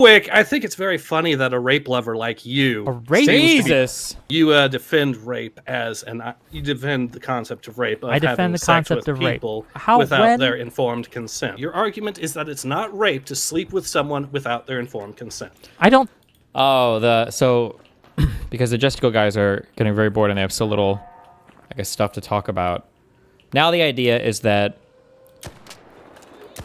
Whick, I think it's very funny that a rape lover like you, Jesus, you defend rape you defend the concept of rape. I defend the concept of rape. Without their informed consent. Your argument is that it's not rape to sleep with someone without their informed consent. I don't. So because the Gesticle guys are getting very bored and they have so little, I guess, stuff to talk about. Now the idea is that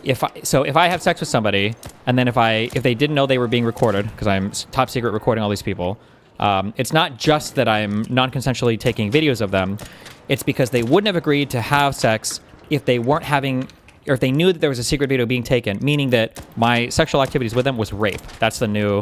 if I have sex with somebody, and then if they didn't know they were being recorded, because I'm top secret recording all these people, it's not just that I'm non-consensually taking videos of them. It's because they wouldn't have agreed to have sex if they weren't having, or if they knew that there was a secret video being taken, meaning that my sexual activities with them was rape. That's the new,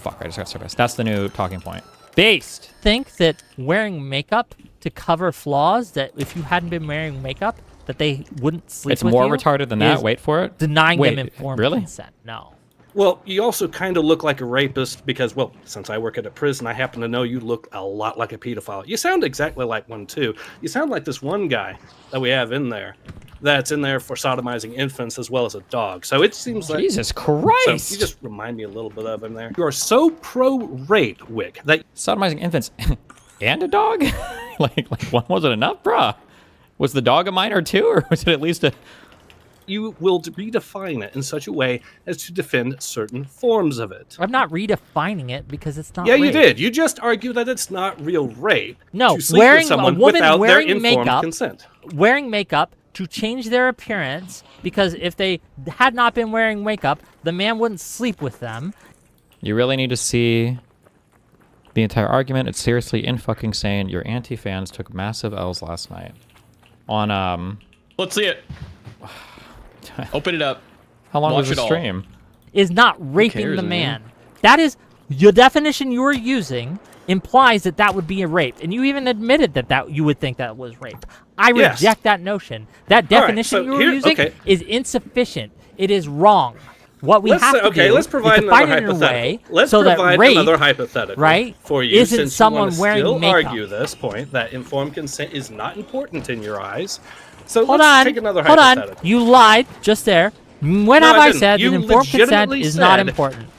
I just got service. That's the new talking point. Based. Think that wearing makeup to cover flaws, that if you hadn't been wearing makeup, that they wouldn't sleep with you. It's more retarded than that. Wait for it. Denying them informed consent. No. Well, you also kind of look like a rapist because, well, since I work at a prison, I happen to know you look a lot like a pedophile. You sound exactly like one, too. You sound like this one guy that we have in there that's in there for sodomizing infants as well as a dog. So it seems like... Jesus Christ! So you just remind me a little bit of him there. You are so pro-rape, Whick, that... Sodomizing infants and a dog? like one wasn't enough, bruh? Was the dog a minor too, or was it at least a... You will redefine it in such a way as to defend certain forms of it. I'm not redefining it because it's not rape. You did. You just argue that it's not real rape. No, to sleep with someone without their informed consent. Wearing makeup to change their appearance, because if they had not been wearing makeup, the man wouldn't sleep with them. You really need to see the entire argument. It's seriously in-fucking-sane. Your anti-fans took massive L's last night. On, Let's see it. Open it up. How long was the stream? Is not raping the man. That is, the definition you are using implies that that would be a rape. And you even admitted that you would think that was rape. I reject that notion. That definition you were using is insufficient. It is wrong. What we have to do let's provide is another define it in a way let's so that provide rape, another hypothetical for you, isn't since someone you wearing still makeup. argue this point that informed consent is not important in your eyes. So hold let's on, take another hold hypothetical. on. You lied just there. When have I said that informed consent is not important?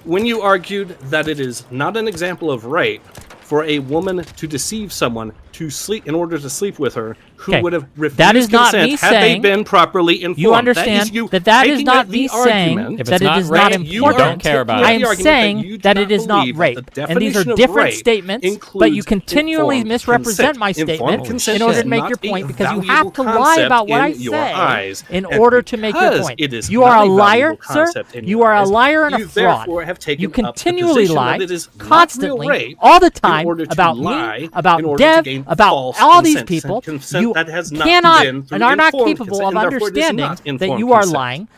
When you argued that it is not an example of rape for a woman to deceive someone to sleep in order to sleep with her who would have refused consent had they been properly informed. You understand that is not me saying that it is not important. You don't care about it. I am saying that it is not rape. And these are different statements, but you continually misrepresent my statement in order to make your point, because you have to lie about what I say in order to make your point. You are a liar, sir. You are a liar and a fraud. You continually lie, constantly, all the time, about me, about Dev, about all these people. You cannot and are not capable of understanding that you are lying.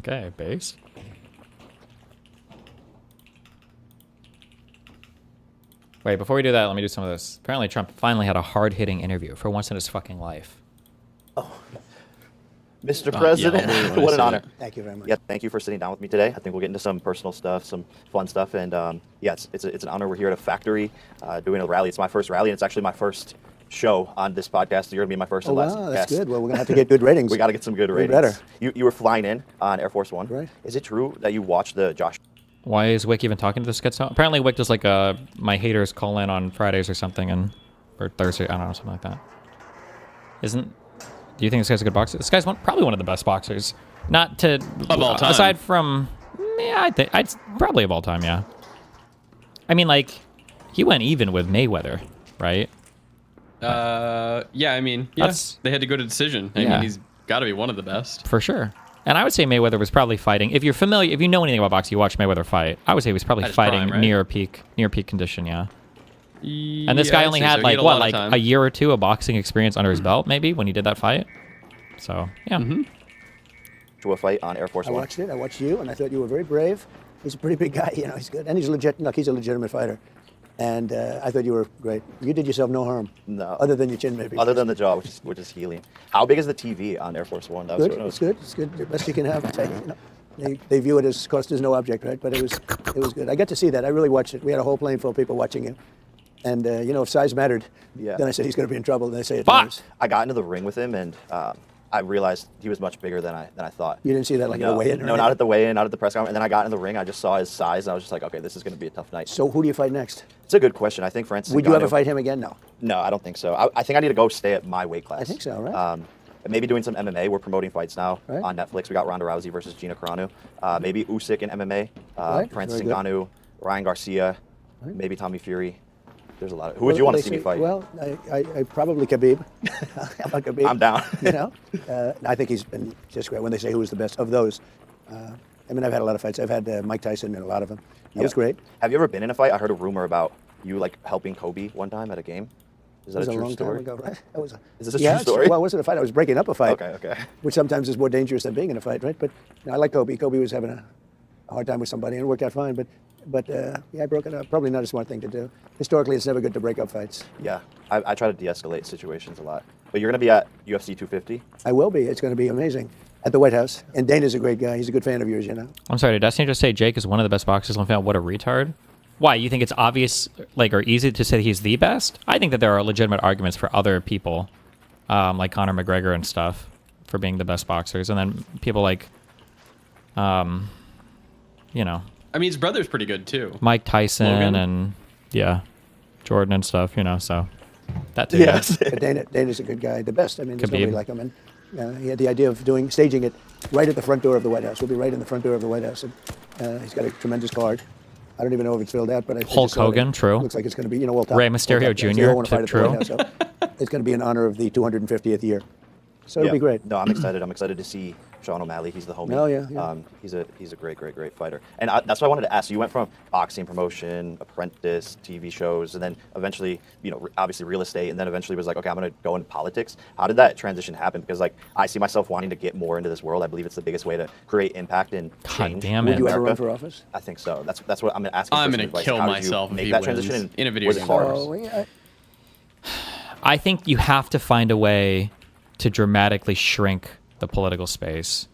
Okay, base. Wait, before we do that, let me do some of this. Apparently Trump finally had a hard-hitting interview for once in his fucking life. Oh. Mr. President, what an honor. Thank you very much. Yeah, thank you for sitting down with me today. I think we'll get into some personal stuff, some fun stuff, and yeah, it's an honor. We're here at a factory doing a rally. It's my first rally, and it's actually my first show on this podcast. You're gonna be my first and last guest. That's good. Well, we're gonna have to get good ratings. We got to get some good ratings. Better. You were flying in on Air Force One. Right. Is it true that you watched the Josh? Why is Whick even talking to this guy? Apparently Whick does like my haters call in on Fridays or something, or Thursday, I don't know, something like that. Do you think this guy's a good boxer? This guy's probably one of the best boxers. Not to... Of all time. Aside from... Yeah, I think... probably of all time, yeah. I mean, like, he went even with Mayweather, right? Yeah, I mean, they had to go to decision. I mean, he's got to be one of the best. For sure. And I would say Mayweather was probably fighting... If you know anything about boxing, you watch Mayweather fight, I would say he was probably fighting prime, right? near peak condition, yeah. And this guy only had like a year or two of boxing experience under his belt, maybe, when he did that fight. So yeah. To a fight on Air Force One. I watched it. I watched you, and I thought you were very brave. He's a pretty big guy, you know. He's good, and he's legit. Look, he's a legitimate fighter. And I thought you were great. You did yourself no harm. No. Other than your chin, maybe. Other than the jaw, which is healing. How big is the TV on Air Force One? Good. It's good. It's good. The best you can have. You know, they view it as cost is no object, right? But it was good. I got to see that. I really watched it. We had a whole plane full of people watching it. And, you know, if size mattered, then I said he's going to be in trouble. And they say it does. I got into the ring with him, and I realized he was much bigger than I thought. You didn't see that like at the weigh-in? No, not at the weigh-in, not at the press conference. And then I got in the ring. I just saw his size, and I was just like, okay, this is going to be a tough night. So who do you fight next? It's a good question. I think Francis. Would you ever fight him again? No. No, I don't think so. I think I need to go stay at my weight class. I think so, right? Maybe doing some MMA. We're promoting fights now right. on Netflix. We got Ronda Rousey versus Gina Carano. Maybe Usyk in MMA. Right. Francis Ngannou, Ryan Garcia, right. Maybe Tommy Fury. There's a lot of. Who would you want to see me fight? Well, I probably Khabib. How about Khabib? I'm down. You know, I think he's been just great. When they say who was the best of those, I mean, I've had a lot of fights. I've had Mike Tyson in a lot of them. That was great. Have you ever been in a fight? I heard a rumor about you like helping Kobe one time at a game. Is that a true story? Time ago, right? That was is this a true story? Well, it wasn't a fight. I was breaking up a fight. Okay. Which sometimes is more dangerous than being in a fight, right? But you know, I like Kobe. Kobe was having a hard time with somebody, and it worked out fine. But I broke it up. Probably not a smart thing to do. Historically, it's never good to break up fights. Yeah, I try to de-escalate situations a lot. But you're going to be at UFC 250? I will be. It's going to be amazing. At the White House. And Dana's a great guy. He's a good fan of yours, you know. I'm sorry, did Destiny just say Jake is one of the best boxers on film? What a retard. Why, you think it's obvious, like, or easy to say he's the best? I think that there are legitimate arguments for other people, like Conor McGregor and stuff, for being the best boxers. And then people like, you know. I mean, his brother's pretty good, too. Mike Tyson Logan. And, yeah, Jordan and stuff, you know, so. That too. Yes. Dana's a good guy. The best. I mean, there's nobody like him. And he had the idea of staging it right at the front door of the White House. We'll be right in the front door of the White House. And he's got a tremendous card. I don't even know if it's filled out, but Hulk Hogan, true. Looks like it's going to be, you know, Rey Mysterio Jr., true. It's going to be in honor of the 250th year. So it'll be great. No, I'm excited. I'm excited to see Sean O'Malley. He's the homie. Oh, yeah. He's a great fighter. And that's what I wanted to ask. You went from boxing promotion, apprentice, TV shows, and then eventually, you know, obviously real estate, and then eventually was like, okay, I'm going to go into politics. How did that transition happen? Because, like, I see myself wanting to get more into this world. I believe it's the biggest way to create impact and change. God damn it. Would you ever run for office? I think so. That's what I'm going to ask you. I'm going to kill myself if he wins in a video game. I think you have to find a way to dramatically shrink the political space.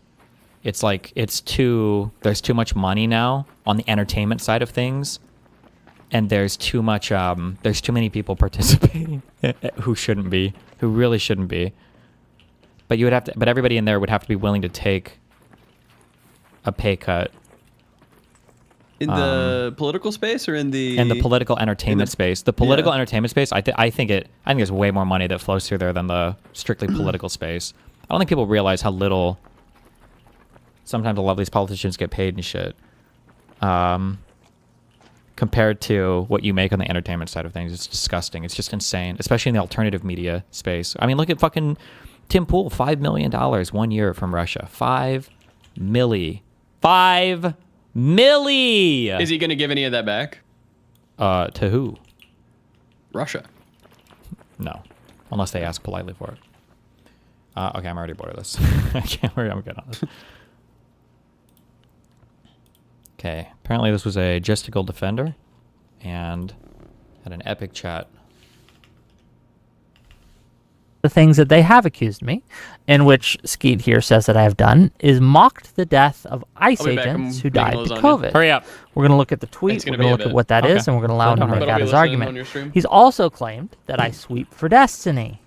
It's like there's too much money now on the entertainment side of things, and there's too many people participating who really shouldn't be. But but everybody in there would have to be willing to take a pay cut. In the political space or in the political entertainment space. The political entertainment space, I think there's way more money that flows through there than the strictly political space. I don't think people realize how little sometimes a lot of these politicians get paid and shit. Compared to what you make on the entertainment side of things. It's disgusting. It's just insane, especially in the alternative media space. I mean, look at fucking Tim Pool, $5 million 1 year from Russia. $5 million. Is he going to give any of that back? To who? Russia. No, unless they ask politely for it. Okay, I'm already bored of this. I'm good on this. Okay, apparently this was a Justical Defender, and had an epic chat. The things that they have accused me, in which Skeet here says that I have done, is mocked the death of ICE agents who died to COVID. Hurry up. We're going to look at the tweet, we're going to look at what that is, and we're going to allow him to make out his argument. He's also claimed that I sweep for Destiny,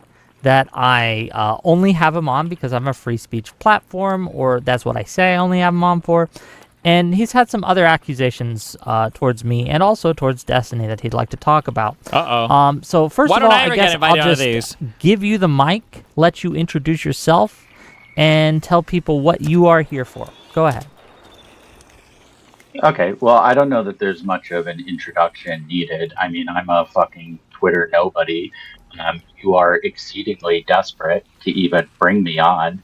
that I only have him on because I'm a free speech platform, or that's what I say I only have him on for. And he's had some other accusations towards me and also towards Destiny that he'd like to talk about. Uh-oh. So first of all, I guess I'll just give you the mic, let you introduce yourself, and tell people what you are here for. Go ahead. Okay, well, I don't know that there's much of an introduction needed. I mean, I'm a fucking Twitter nobody. You are exceedingly desperate to even bring me on.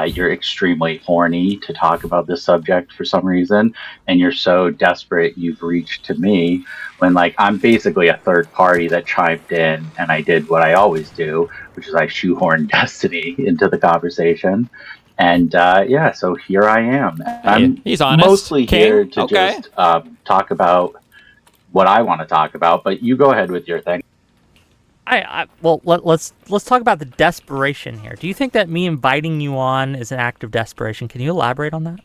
You're extremely horny to talk about this subject for some reason, and you're so desperate you've reached to me when, like, I'm basically a third party that chimed in, and I did what I always do, which is I shoehorn Destiny into the conversation. And so here I am. I'm He's honest. Mostly here to just talk about what I want to talk about, but you go ahead with your thing. Well, let's talk about the desperation here. Do you think that me inviting you on is an act of desperation? Can you elaborate on that?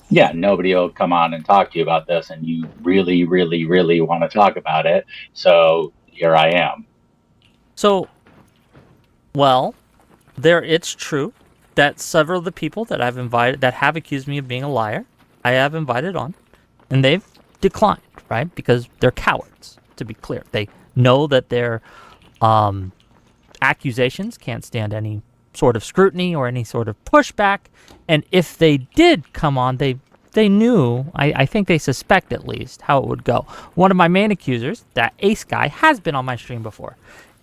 Yeah, nobody will come on and talk to you about this, and you really, really, really want to talk about it. So here I am. So, well, It's true that several of the people that I've invited that have accused me of being a liar, I have invited on, and they've declined, right? Because they're cowards, to be clear. They know that their accusations can't stand any sort of scrutiny or any sort of pushback, and if they did come on, they knew, I think they suspect at least, how it would go. One of my main accusers, that Ace guy, has been on my stream before.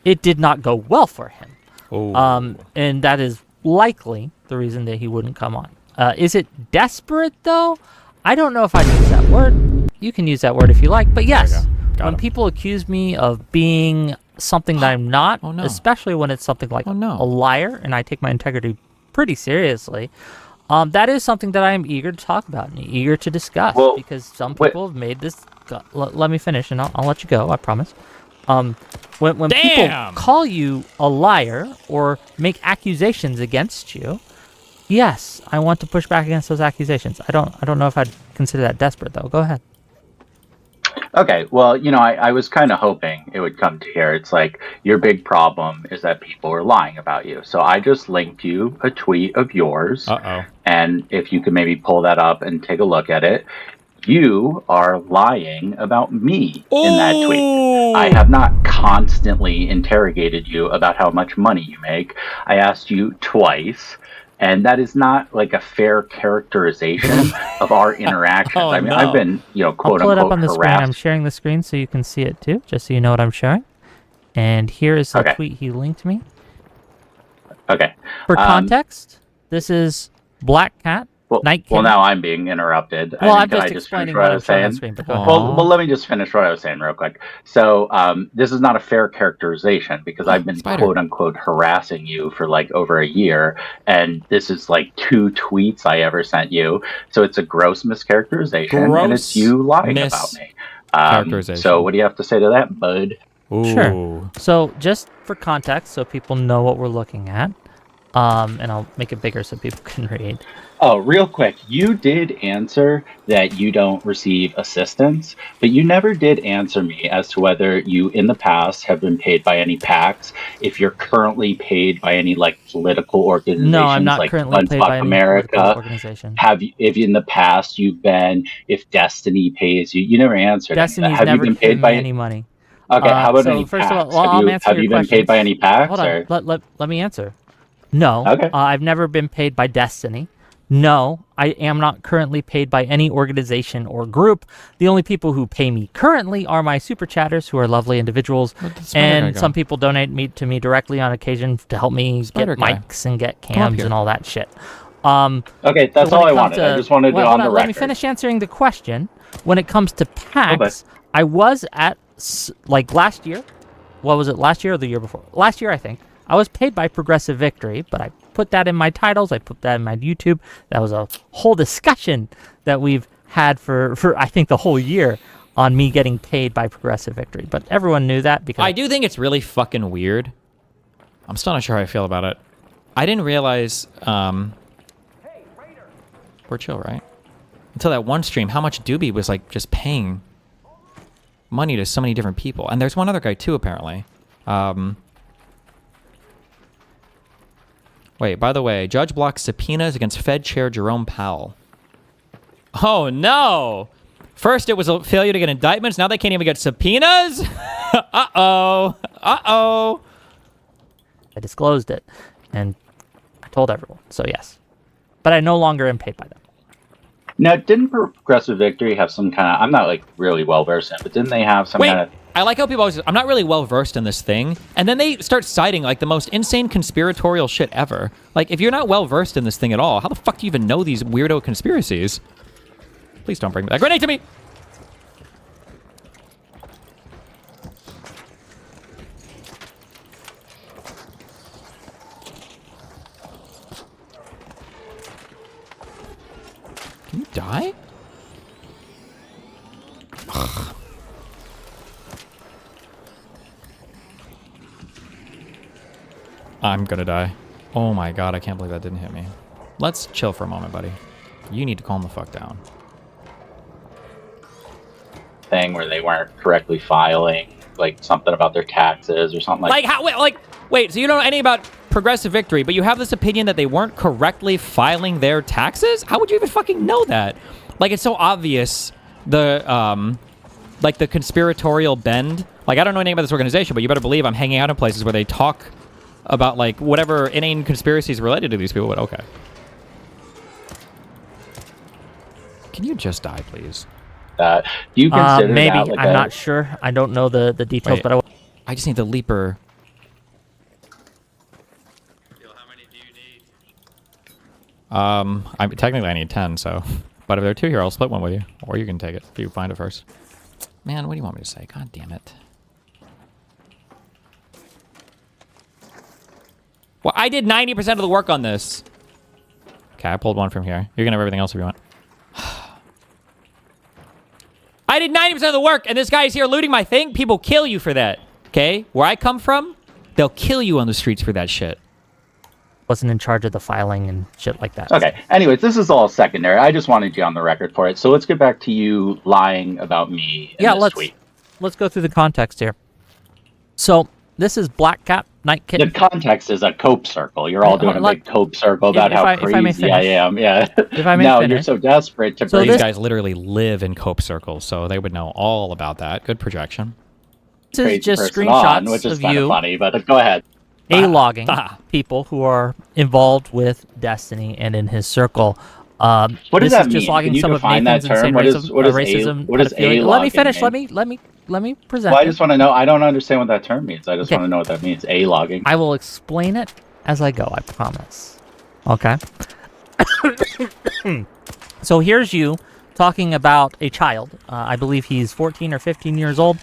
It did not go well for him. Oh. And that is likely the reason that he wouldn't come on. Is it desperate, though? I don't know if I'd use that word. You can use that word if you like. But yes, when people accuse me of being something that I'm not, especially when it's something like a liar, and I take my integrity pretty seriously, that is something that I am eager to talk about and eager to discuss, because some people have made this... Let me finish, and I'll let you go, I promise. When people call you a liar or make accusations against you, yes, I want to push back against those accusations. I don't know if I'd consider that desperate, though. Go ahead. Okay, well, I was kind of hoping it would come to here. It's like, your big problem is that people are lying about you. So I just linked you a tweet of yours. Uh-oh. And if you could maybe pull that up and take a look at it. You are lying about me in that tweet. I have not constantly interrogated you about how much money you make. I asked you twice, and that is not like a fair characterization of our interactions. I've been, quote I'll pull it unquote, up on the harassed. screen. I'm sharing the screen so you can see it too, just so you know what I'm showing. And here is the tweet he linked me. Okay. For context, this is Black Cat. Well, now I'm being interrupted. Well, I'm just explaining what I was saying. On screen, but well, let me just finish what I was saying real quick. So, this is not a fair characterization because I've been quote unquote harassing you for like over a year, and this is like 2 tweets I ever sent you. So it's a gross mischaracterization, and it's you lying about me. So what do you have to say to that, bud? Ooh. Sure. So just for context, so people know what we're looking at, and I'll make it bigger so people can read. Oh, real quick, you did answer that you don't receive assistance, but you never did answer me as to whether you in the past have been paid by any PACs, if you're currently paid by any like political organizations. No, I'm not like currently paid by any political organization. If in the past you've been, if Destiny pays you, you never answered. Destiny's never you been paid by any money. Okay, how about any first PACs? Of all, Have you been paid by any PACs? Hold on, let me answer. No, I've never been paid by Destiny. No, I am not currently paid by any organization or group. The only people who pay me currently are my super chatters, who are lovely individuals, and some people donate to me directly on occasion to help me get mics and get cams and all that shit. Okay, that's all I wanted. I just wanted it on the record. Let me finish answering the question. When it comes to PACs, I was at, like last year. What was it, last year or the year before? Last year, I think. I was paid by Progressive Victory, but I put that in my titles. I put that in my YouTube. That was a whole discussion that we've had for I think the whole year on me getting paid by Progressive Victory. But everyone knew that because I do think it's really fucking weird. I'm still not sure how I feel about it. I didn't realize we're chill, right? Until that one stream, how much Doobie was like just paying money to so many different people. And there's one other guy too, apparently. Wait, by the way, judge blocks subpoenas against Fed Chair Jerome Powell. Oh, no. First, it was a failure to get indictments. Now they can't even get subpoenas? Uh-oh. Uh-oh. I disclosed it, and I told everyone. So, yes. But I no longer am paid by them. Now, didn't Progressive Victory have some kind of... I'm not, like, really well-versed in it, but didn't they have some kind of... I like how people always... I'm not really well-versed in this thing. And then they start citing, like, the most insane conspiratorial shit ever. Like, if you're not well-versed in this thing at all, how the fuck do you even know these weirdo conspiracies? Please don't bring that grenade to me! Can you die? Ugh. I'm gonna die. Oh my god, I can't believe that didn't hit me. Let's chill for a moment, buddy. You need to calm the fuck down. Thing where they weren't correctly filing, like, something about their taxes or something like how, wait, so you don't know any about progressive victory, but you have this opinion that they weren't correctly filing their taxes? How would you even fucking know that? Like, it's so obvious, like, the conspiratorial bend. Like, I don't know anything about this organization, but you better believe I'm hanging out in places where they talk about, like, whatever inane conspiracies related to these people, but okay. Can you just die, please? Do you consider maybe. that like I'm not sure. I don't know the details, Wait, but I just need the leaper. How many do you need? Technically I need 10, so. But if there are 2 here, I'll split one with you. Or you can take it if you find it first. Man, what do you want me to say? God damn it. Well, I did 90% of the work on this. Okay, I pulled one from here. You can have everything else if you want. I did 90% of the work, and this guy's here looting my thing. People kill you for that. Okay? Where I come from, they'll kill you on the streets for that shit. wasn't in charge of the filing and shit like that. Okay. Anyways, this is all secondary. I just wanted you on the record for it. So let's get back to you lying about me in this tweet. Let's go through the context here. So this is Black Cat Night Kitten. The context is a cope circle. You're all doing a big cope circle about how crazy I am. Yeah. If I may no, finish. you're so desperate to bring. These guys literally live in cope circles, so they would know all about that. Good projection. This is just screenshots which is of kind you of funny, but go ahead. logging people who are involved with Destiny and in his circle. What does this that is mean? just logging Can you some of define Nathan's that term? insane racism. What does pedophilia. a Let me finish. mean? Let me present. Well, I it. just want to know. I don't understand what that term means. I just Okay. want to know what that means. A logging. I will explain it as I go. I promise. Okay. So here's you talking about a child. I believe he's 14 or 15 years old.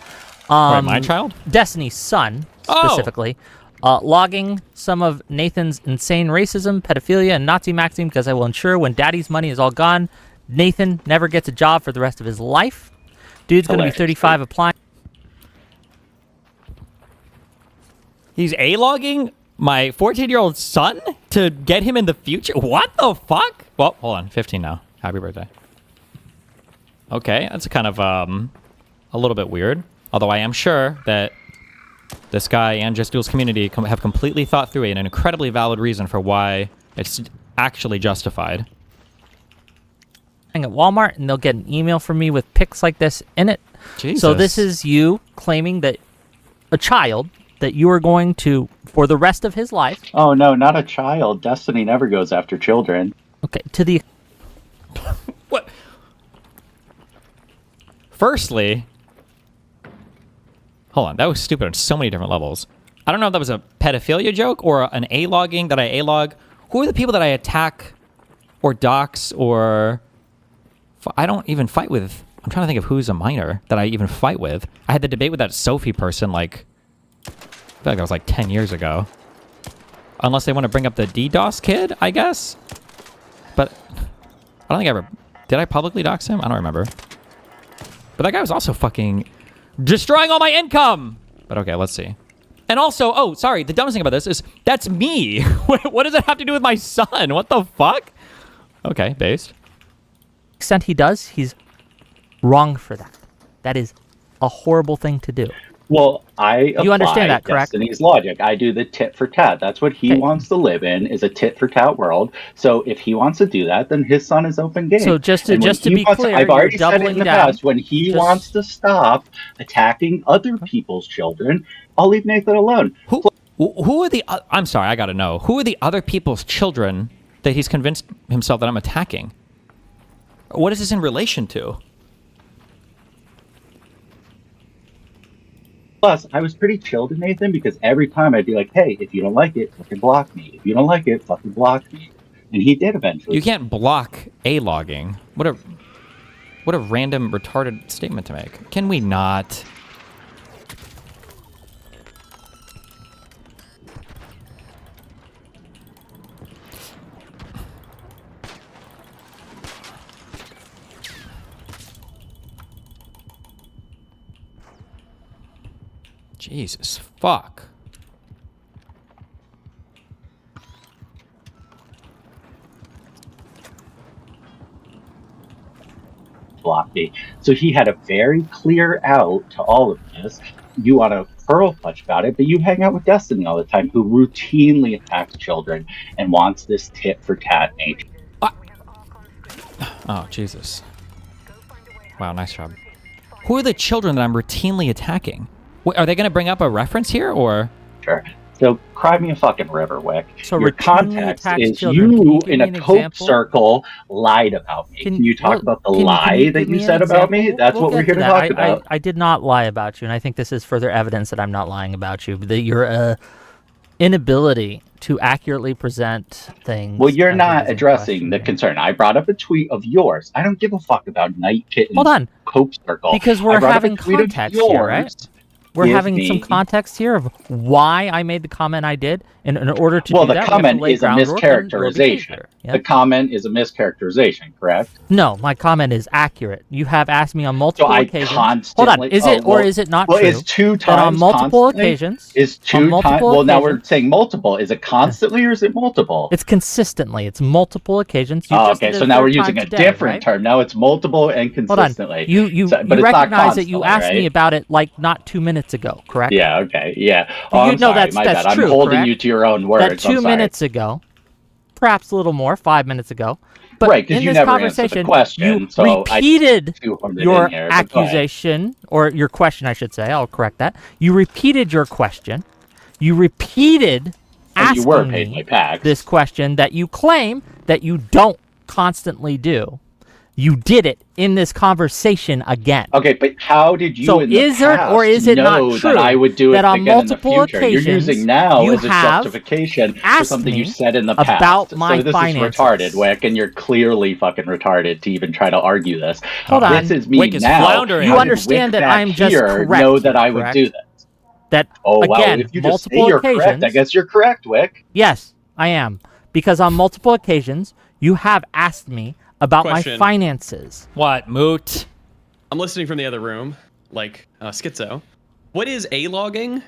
Wait, my child? Destiny's son, specifically. Logging some of Nathan's insane racism, pedophilia, and Nazi maxing because I will ensure when daddy's money is all gone, Nathan never gets a job for the rest of his life. Dude's going to be 35 applying. He's A-logging my 14-year-old son to get him in the future? What the fuck? Well, hold on. 15 now. Happy birthday. Okay, that's kind of a little bit weird. Although I am sure that this guy and Just Duel's community have completely thought through an incredibly valid reason for why it's actually justified. At Walmart, and they'll get an email from me with pics like this in it. Jesus. So this is you claiming that a child that you are going to, for the rest of his life. Oh no, not a child. Destiny never goes after children. Okay, to the... What? Firstly... Hold on, that was stupid on so many different levels. I don't know if that was a pedophilia joke or an A-logging that I A-log. Who are the people that I attack or dox or... I don't even fight with... I'm trying to think of who's a minor that I even fight with. I had the debate with that Sophie person, like... I feel like that was like 10 years ago. Unless they want to bring up the DDoS kid, I guess? But I don't think I ever... Did I publicly dox him? I don't remember. But that guy was also fucking... destroying all my income! But okay, let's see. And also, oh, sorry, the dumbest thing about this is, that's me! What does that have to do with my son? What the fuck? Okay, based. extent he does, he's wrong for that. That is a horrible thing to do. Well, you understand that, correct? Destiny's logic. I do the tit for tat. That's what he wants to live in, is a tit for tat world. So if he wants to do that, then his son is open game. So just to be clear, I've already you're said it in the past. When he wants to stop attacking other people's children, I'll leave Nathan alone. Who are the? I'm sorry, I gotta know. Who are the other people's children that he's convinced himself that I'm attacking? What is this in relation to? Plus, I was pretty chill to Nathan because every time I'd be like, hey, if you don't like it, fucking block me. If you don't like it, fucking block me. And he did eventually. You can't block A-logging. What a random, retarded statement to make. Can we not? Jesus fuck. Block me. So he had a very clear out to all of this. You want to pearl clutch about it, but you hang out with Destiny all the time, who routinely attacks children and wants this tit for tat nature. Oh, Jesus. Wow, nice job. Who are the children that I'm routinely attacking? Are they going to bring up a reference here, or? Sure. So, cry me a fucking river, Whick. So your context is you in a Coke circle lied about me. Can you talk about the lie that you said about me? That's what we're here to talk about. I did not lie about you, and I think this is further evidence that I'm not lying about you. That your inability to accurately present things. Well, you're not addressing the concern. I brought up a tweet of yours. I don't give a fuck about Night Kitten's Coke circle. Because we're having context here, right? We're having some context here of why I made the comment I did, and in order to do that, the comment is a mischaracterization. Yeah? The comment is a mischaracterization, correct? No, my comment is accurate. You have asked me on multiple occasions. Hold on, is it or is it not true? Well, is 2 times on multiple occasions? Is 2 times? Well, now we're saying multiple. Is it constantly or is it multiple? It's consistently. It's multiple occasions. Okay, so now we're using a different term. Now it's multiple and consistently. Hold on. You recognize that you asked me about it like not 2 minutes ago, correct? Yeah. Okay. Yeah. Oh, I'm sorry. My bad. I'm holding you to your own words. That 2 minutes ago, perhaps a little more, 5 minutes ago. But right, because you never answered the question, you repeated your accusation, or your question, I should say. I'll correct that. You repeated your question. You repeated asking me this question that you claim that you don't constantly do. You did it in this conversation again. Okay, but how did you so is it or is it not true that I would do it that on again multiple in the future? occasions You're using now as a justification for something you said in the past. About my finances. Is retarded, Whick, and you're clearly fucking retarded to even try to argue this. Hold on. This is me Whick is now. floundering. You understand that I'm just correct. Know that I would do this. That again, if you multiple just say you're occasions. Correct, I guess you're correct, Whick. Yes, I am, because on multiple occasions you have asked me about my finances. What, moot? I'm listening from the other room, like Schizo. What is A-logging?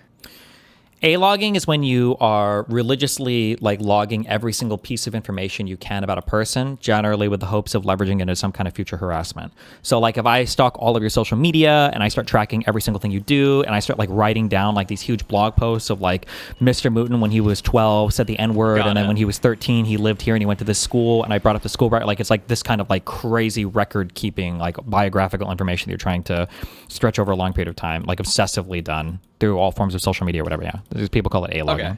A-logging is when you are religiously logging every single piece of information you can about a person, generally with the hopes of leveraging it into some kind of future harassment. So if I stalk all of your social media and I start tracking every single thing you do, and I start writing down these huge blog posts of Mr. Mooten when he was 12 said the N-word, and then when he was 13 he lived here and he went to this school, and I brought up the school, it's this kind of crazy record keeping biographical information that you're trying to stretch over a long period of time, obsessively done through all forms of social media or whatever. There's people call it A-logging. Okay.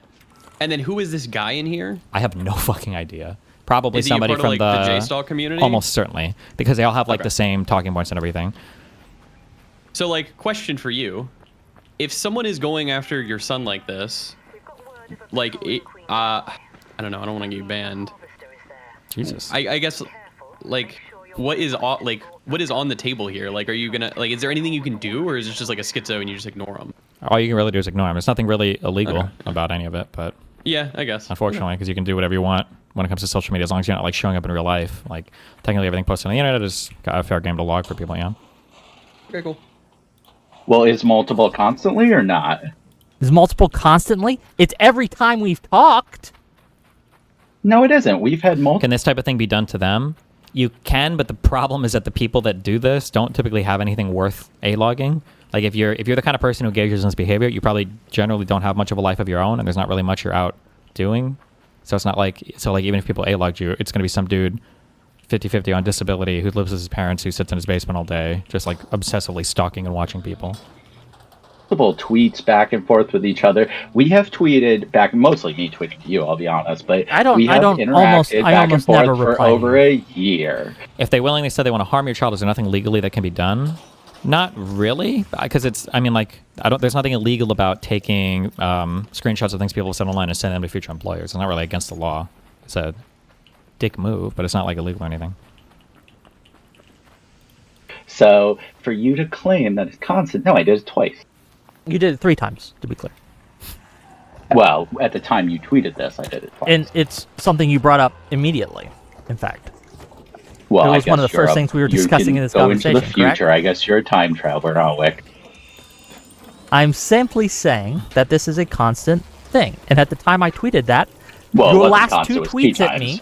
And then who is this guy in here? I have no fucking idea. Probably is he somebody from the JSTAL community? Almost certainly, because they all have the same talking points and everything. So question for you. If someone is going after your son like this, I don't know, I don't want to get you banned. Jesus. I guess what is on the table here? Are you gonna is there anything you can do, or is it just a schizo and you just ignore him? All you can really do is ignore him. There's nothing really illegal about any of it, but yeah, I guess unfortunately, because you can do whatever you want when it comes to social media, as long as you're not showing up in real life. Technically, everything posted on the internet is got a fair game to log for people. Yeah. Okay, cool. Well, is multiple constantly or not? Is multiple constantly? It's every time we've talked. No, it isn't. We've had multiple. Can this type of thing be done to them? You can, but the problem is that the people that do this don't typically have anything worth A-logging. If you're the kind of person who engages in this behavior, you probably generally don't have much of a life of your own, and there's not really much you're out doing. So it's not even if people A-logged you, it's going to be some dude 50-50 on disability who lives with his parents, who sits in his basement all day, just obsessively stalking and watching people. Multiple tweets back and forth with each other. We have tweeted back, mostly me tweeting to you, I'll be honest, but we have interacted back and forth for over a year. If they willingly said they want to harm your child, is there nothing legally that can be done? Not really, because there's nothing illegal about taking screenshots of things people have said online and sending them to future employers. It's not really against the law. It's a dick move, but it's not illegal or anything. So for you to claim that it's constant, no, I did it twice. You did it 3 times, to be clear. Well, at the time you tweeted this, I did it twice. And it's something you brought up immediately, in fact. Well, it was one of the first things we were discussing in this conversation, into the future. Correct? I guess you're a time traveler, not Whick. I'm simply saying that this is a constant thing. And at the time I tweeted that, your last 2 tweets at me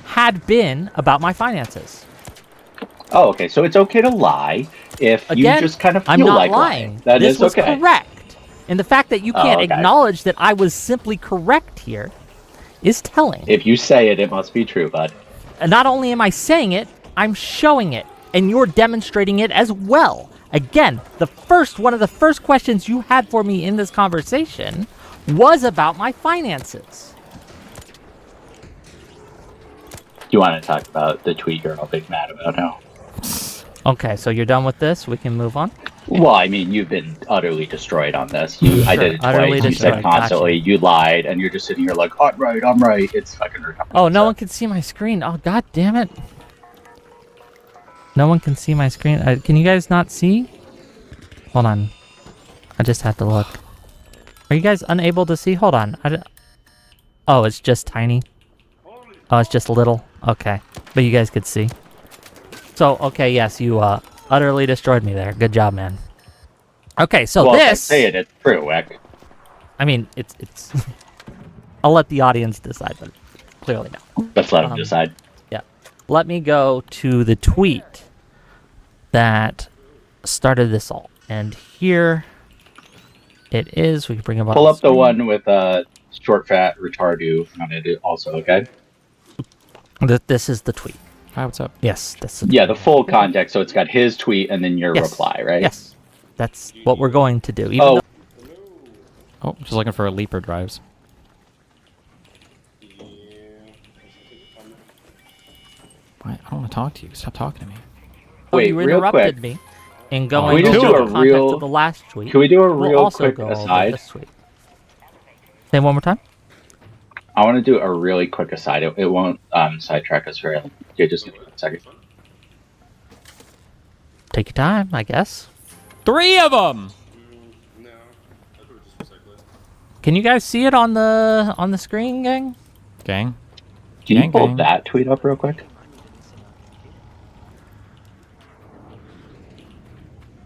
had been about my finances. Oh, okay. So it's okay to lie if you just kind of feel I'm not like lying. That this is was okay. Correct. And the fact that you can't acknowledge that I was simply correct here is telling. If you say it, it must be true, bud. And not only am I saying it, I'm showing it. And you're demonstrating it as well. Again, one of the first questions you had for me in this conversation was about my finances. You want to talk about the tweet you're all big mad about now? Okay, so you're done with this? We can move on? Well, I mean, you've been utterly destroyed on this. I did it twice. You said constantly, gotcha. You lied, and you're just sitting here like, I'm right. It's fucking retarded. Oh, no one can see my screen. Oh, god damn it. No one can see my screen. Can you guys not see? Hold on. I just have to look. Are you guys unable to see? Hold on. Oh, it's just tiny. Oh, it's just little. Okay. But you guys could see. So, okay, yes, you utterly destroyed me there. Good job, man. Okay, so well, this... say it, it's true, Whick. I mean, it's... I'll let the audience decide, but clearly no. Let's let them decide. Yeah. Let me go to the tweet that started this all. And here it is. We can bring it up. Pull up the one with short, fat, retardo on it also, okay? This is the tweet. Hi, what's up? Yes, that's the full context. So it's got his tweet and then your reply, right? Yes, that's what we're going to do. Oh, just looking for leaper drives. I don't want to talk to you. Stop talking to me. Wait, you real interrupted quick. me in going into the a context of the last tweet. Can we do a real also quick go aside? This tweet. Say one more time. I want to do a really quick aside. It won't sidetrack us very long. Okay, just give me a second. Take your time, I guess. 3 of them. Can you guys see it on the screen, gang? Gang. Can you pull that tweet up real quick?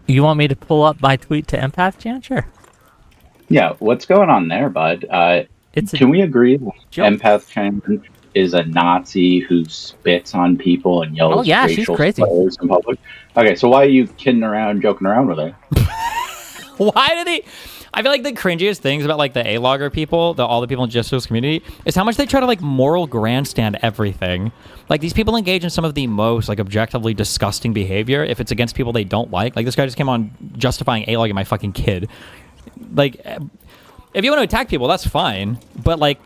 You want me to pull up my tweet to Empath Chan? Sure. Yeah, what's going on there, bud? Can we agree Empath Chan is a Nazi who spits on people and yells racial slurs in public? Okay, so why are you joking around with her? Why did he... I feel like the cringiest things about like the A-logger people, all the people in Justice community, is how much they try to like moral grandstand everything. Like these people engage in some of the most like objectively disgusting behavior if it's against people they don't like. Like this guy just came on justifying A-logging my fucking kid. Like, if you want to attack people, that's fine. But like,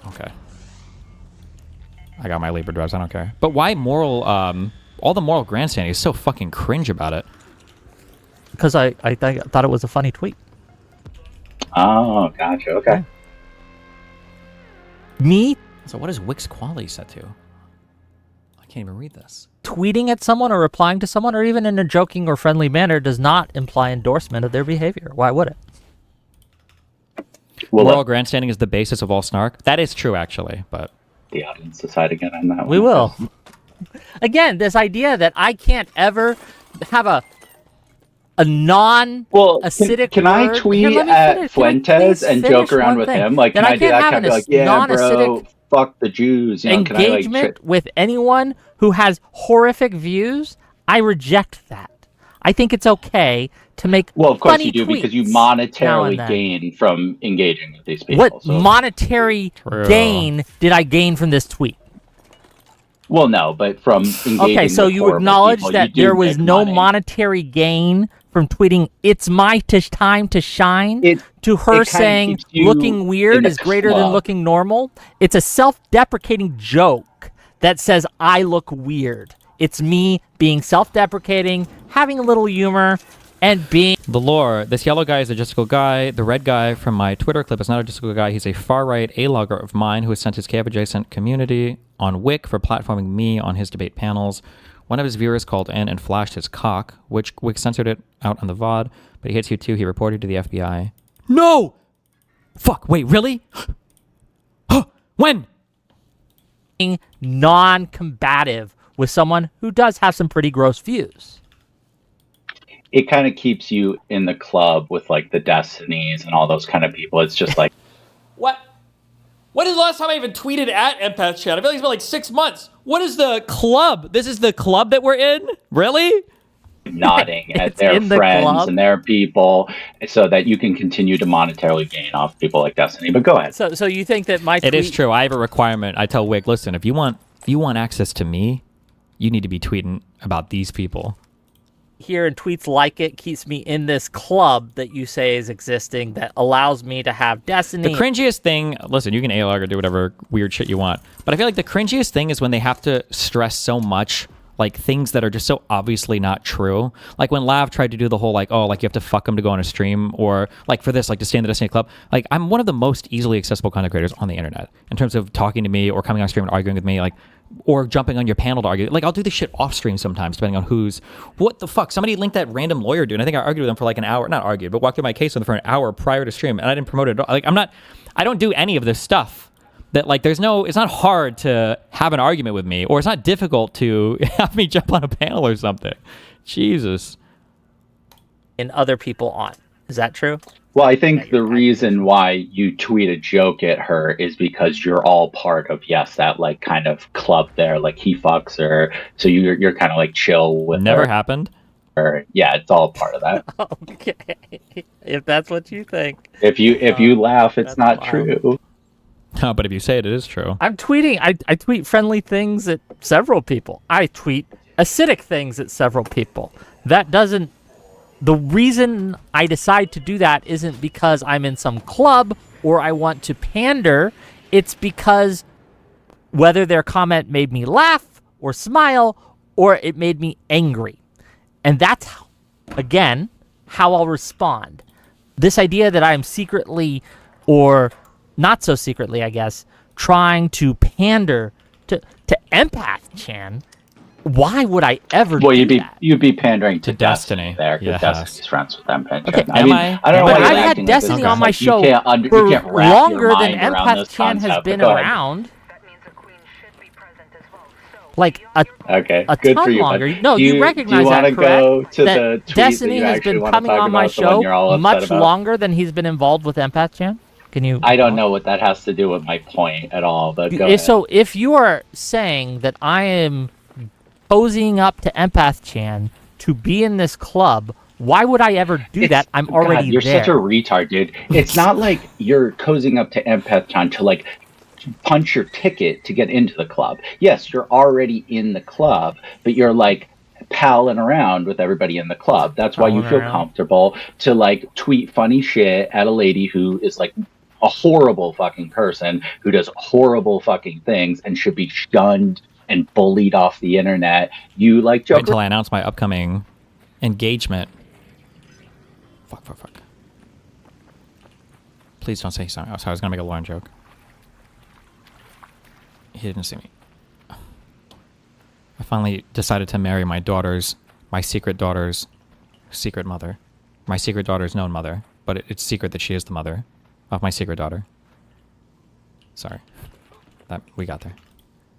okay. I got my Libra drives, I don't care. But why moral, all the moral grandstanding is so fucking cringe about it? Because I thought it was a funny tweet. Oh, gotcha, okay. Me? So what is Wick's quality set to? I can't even read this. Tweeting at someone or replying to someone or even in a joking or friendly manner does not imply endorsement of their behavior. Why would it? Well, moral grandstanding is the basis of all snark. That is true, actually, but... The audience decide again on that one. We will. Again, this idea that I can't ever have a non-acidic can I tweet at Fuentes and joke around with him? Like, can I do that? Can I be like, yeah, bro, fuck the Jews? You know, engagement with anyone who has horrific views, I reject that. I think it's okay to make of course funny you do, tweets because you monetarily gain from engaging with these people. What monetary gain did I gain from this tweet? Well, no, but from engaging okay, so with you acknowledge people, that there was no monetary gain from tweeting "It's my time to shine" to her saying looking weird is greater than looking normal. It's a self-deprecating joke that says I look weird. It's me being self-deprecating, having a little humor, and being... The lore. This yellow guy is a Justical guy. The red guy from my Twitter clip is not a Justical guy. He's a far-right A-logger of mine who has sent his camp-adjacent community on Whick for platforming me on his debate panels. One of his viewers called in and flashed his cock, which Whick censored it out on the VOD, but he hates you too. He reported to the FBI. No! Fuck, wait, really? When? Non-combative with someone who does have some pretty gross views. It kind of keeps you in the club with like the Destinies and all those kind of people. It's just like... What? When is the last time I even tweeted at Empath Chat? I feel like it's been like 6 months. What is the club? This is the club that we're in? Really? Nodding at their friends and their people so that you can continue to monetarily gain off people like Destiny. But go ahead. So you think that my tweet... It is true. I have a requirement. I tell Whick, listen, if you want access to me, you need to be tweeting about these people. Here and tweets like it keeps me in this club that you say is existing that allows me to have Destiny. The cringiest thing, listen, you can ALR or do whatever weird shit you want, but I feel like the cringiest thing is when they have to stress so much like things that are just so obviously not true. Like when Lav tried to do the whole like, oh, like you have to fuck them to go on a stream, or like for this, like to stay in the Destiny Club. Like I'm one of the most easily accessible content creators on the internet in terms of talking to me or coming on stream and arguing with me, like, or jumping on your panel to argue. Like I'll do this shit off stream sometimes, depending on what the fuck. Somebody linked that random lawyer dude. And I think I argued with him for like an hour, not argued, but walked through my case with him for an hour prior to stream, and I didn't promote it at all. Like I don't do any of this stuff. That like it's not hard to have an argument with me, or it's not difficult to have me jump on a panel or something. Jesus. And other people on. Is that true? Well, I think the reason why you tweet a joke at her is because you're all part of, that like kind of club there, like he fucks her. So you're kind of like chill with Never her. happened. Or, yeah, it's all part of that. Okay. If that's what you think. If you laugh, it's not true. No, but if you say it, it is true. I'm tweeting. I tweet friendly things at several people. I tweet acidic things at several people. That doesn't... The reason I decide to do that isn't because I'm in some club or I want to pander. It's because whether their comment made me laugh or smile or it made me angry. And that's, again, how I'll respond. This idea that I'm secretly or... not so secretly, I guess, trying to pander to Empath Chan. Why would I ever do that? You'd be pandering to Destiny there, because Destiny's friends with Empath Chan. Okay, I don't know why I've had Destiny on my show for longer than Empath Chan has been around. Like a good ton for you, longer. No, you recognize that, correct? That Destiny has been coming on my show much longer than he's been involved with Empath Chan. Can you? I don't know what that has to do with my point at all, but go ahead. So if you are saying that I am posing up to Empath Chan to be in this club, why would I ever do that? I'm already you're there. Such a retard, dude. It's not like you're cozying up to Empath Chan to like punch your ticket to get into the club. Yes, you're already in the club, but you're like palling around with everybody in the club. That's why you feel comfortable to like tweet funny shit at a lady who is like a horrible fucking person who does horrible fucking things and should be shunned and bullied off the internet. You like joke until I announce my upcoming engagement. Fuck. Please don't say something. I was gonna make a Lauren joke. He didn't see me. I finally decided to marry my secret daughter's secret mother. My secret daughter's known mother, but it's secret that she is the mother of my secret daughter. Sorry. We got there.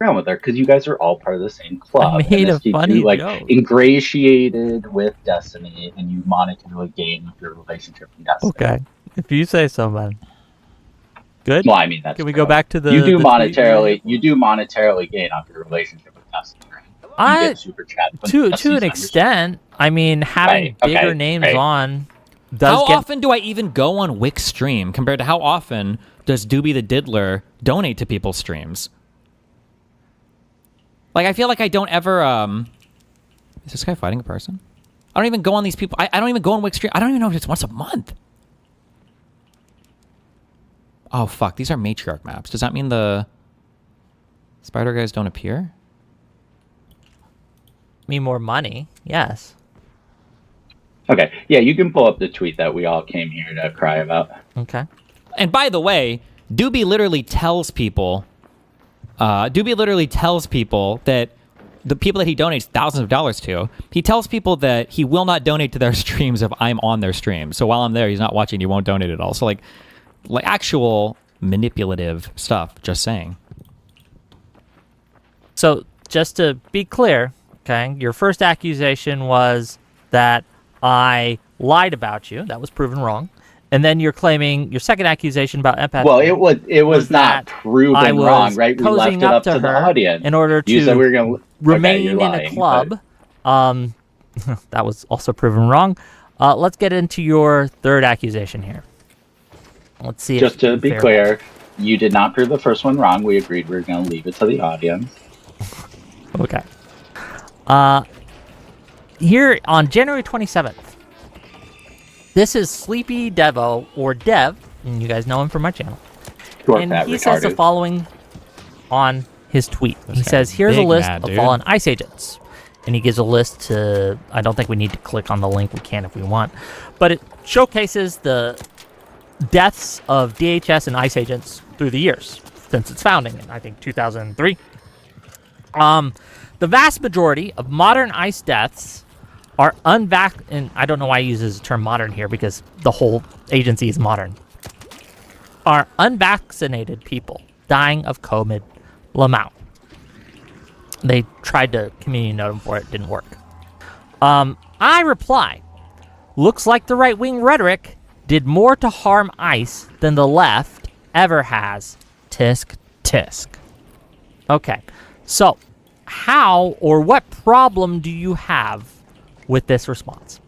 Around with her, because you guys are all part of the same club. I made a funny joke. Ingratiated with Destiny, and you monetarily gain your relationship with Destiny. Okay. If you say so, man. Good? Well, I mean, that's Can we go back to the... You do monetarily gain off your relationship with Destiny, right? You get super chat to an extent. I mean, having bigger names on... How often do I even go on Whick's stream compared to how often does Doobie the Diddler donate to people's streams? Like, I feel like I don't ever, is this guy fighting a person? I don't even go on these people. I don't even go on Whick's stream. I don't even know if it's once a month. Oh, fuck. These are matriarch maps. Does that mean the spider guys don't appear? Mean more money. Yes. Okay, yeah, you can pull up the tweet that we all came here to cry about. Okay. And by the way, Doobie literally tells people that the people that he donates thousands of dollars to, he tells people that he will not donate to their streams if I'm on their stream. So while I'm there, he's not watching, he won't donate at all. So like actual manipulative stuff, just saying. So just to be clear, okay, your first accusation was that I lied about you. That was proven wrong. And then you're claiming your second accusation about empath. Well, it was not proven wrong, right? We left it up to the audience in order to you said we were gonna remain in lying, a club. That was also proven wrong. Let's get into your third accusation here. Let's see. Just to be clear, you did not prove the first one wrong. We agreed we were going to leave it to the audience. Okay. Here on January 27th, this is Sleepy Devo, or Dev, and you guys know him from my channel. And he says the following on his tweet. He says, here's a list of fallen ICE agents. And he gives a list to, I don't think we need to click on the link. We can if we want. But it showcases the deaths of DHS and ICE agents through the years since its founding in, I think, 2003. The vast majority of modern ICE deaths are unvaccinated, and I don't know why he uses the term modern here because the whole agency is modern, are unvaccinated people dying of COVID lamau. They tried to community note him for it, didn't work. I reply, looks like the right-wing rhetoric did more to harm ICE than the left ever has. Tisk, tisk. Okay, so how or what problem do you have with this response?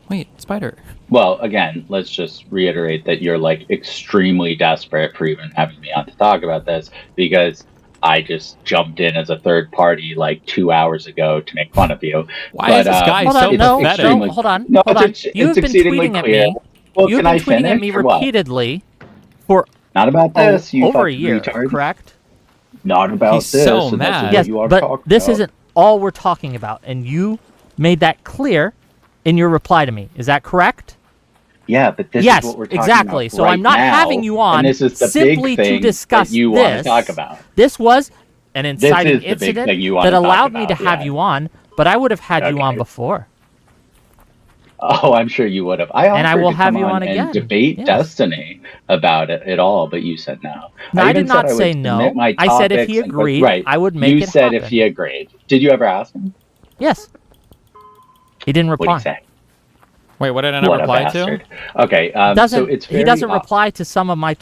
Wait, Spider. Well, again, let's just reiterate that you're like extremely desperate for even having me on to talk about this because I just jumped in as a third party like 2 hours ago to make fun of you. Why is this guy so pathetic? Hold on. You've been tweeting at me. Well, You've been tweeting at me repeatedly for not about this. You over a year, retard. Correct? Not about He's this. so mad. Yes, but this isn't all we're talking about, and you made that clear in your reply to me. Is that correct? Yeah, but this is what we're talking exactly. about So I'm not having you on this is the simply big thing to discuss that you want to talk about. This was an inciting incident that allowed me to have you on, but I would have had you on before. Oh, I'm sure you would have. I will have you on and again. debate Destiny about it at all, but you said no. No, I did not say no. I said if he agreed, I would make it happen. You said if he agreed. Did you ever ask him? Yes. He didn't reply. What did he say? Wait, what did I not reply to? Okay, so it's he doesn't reply to some of my.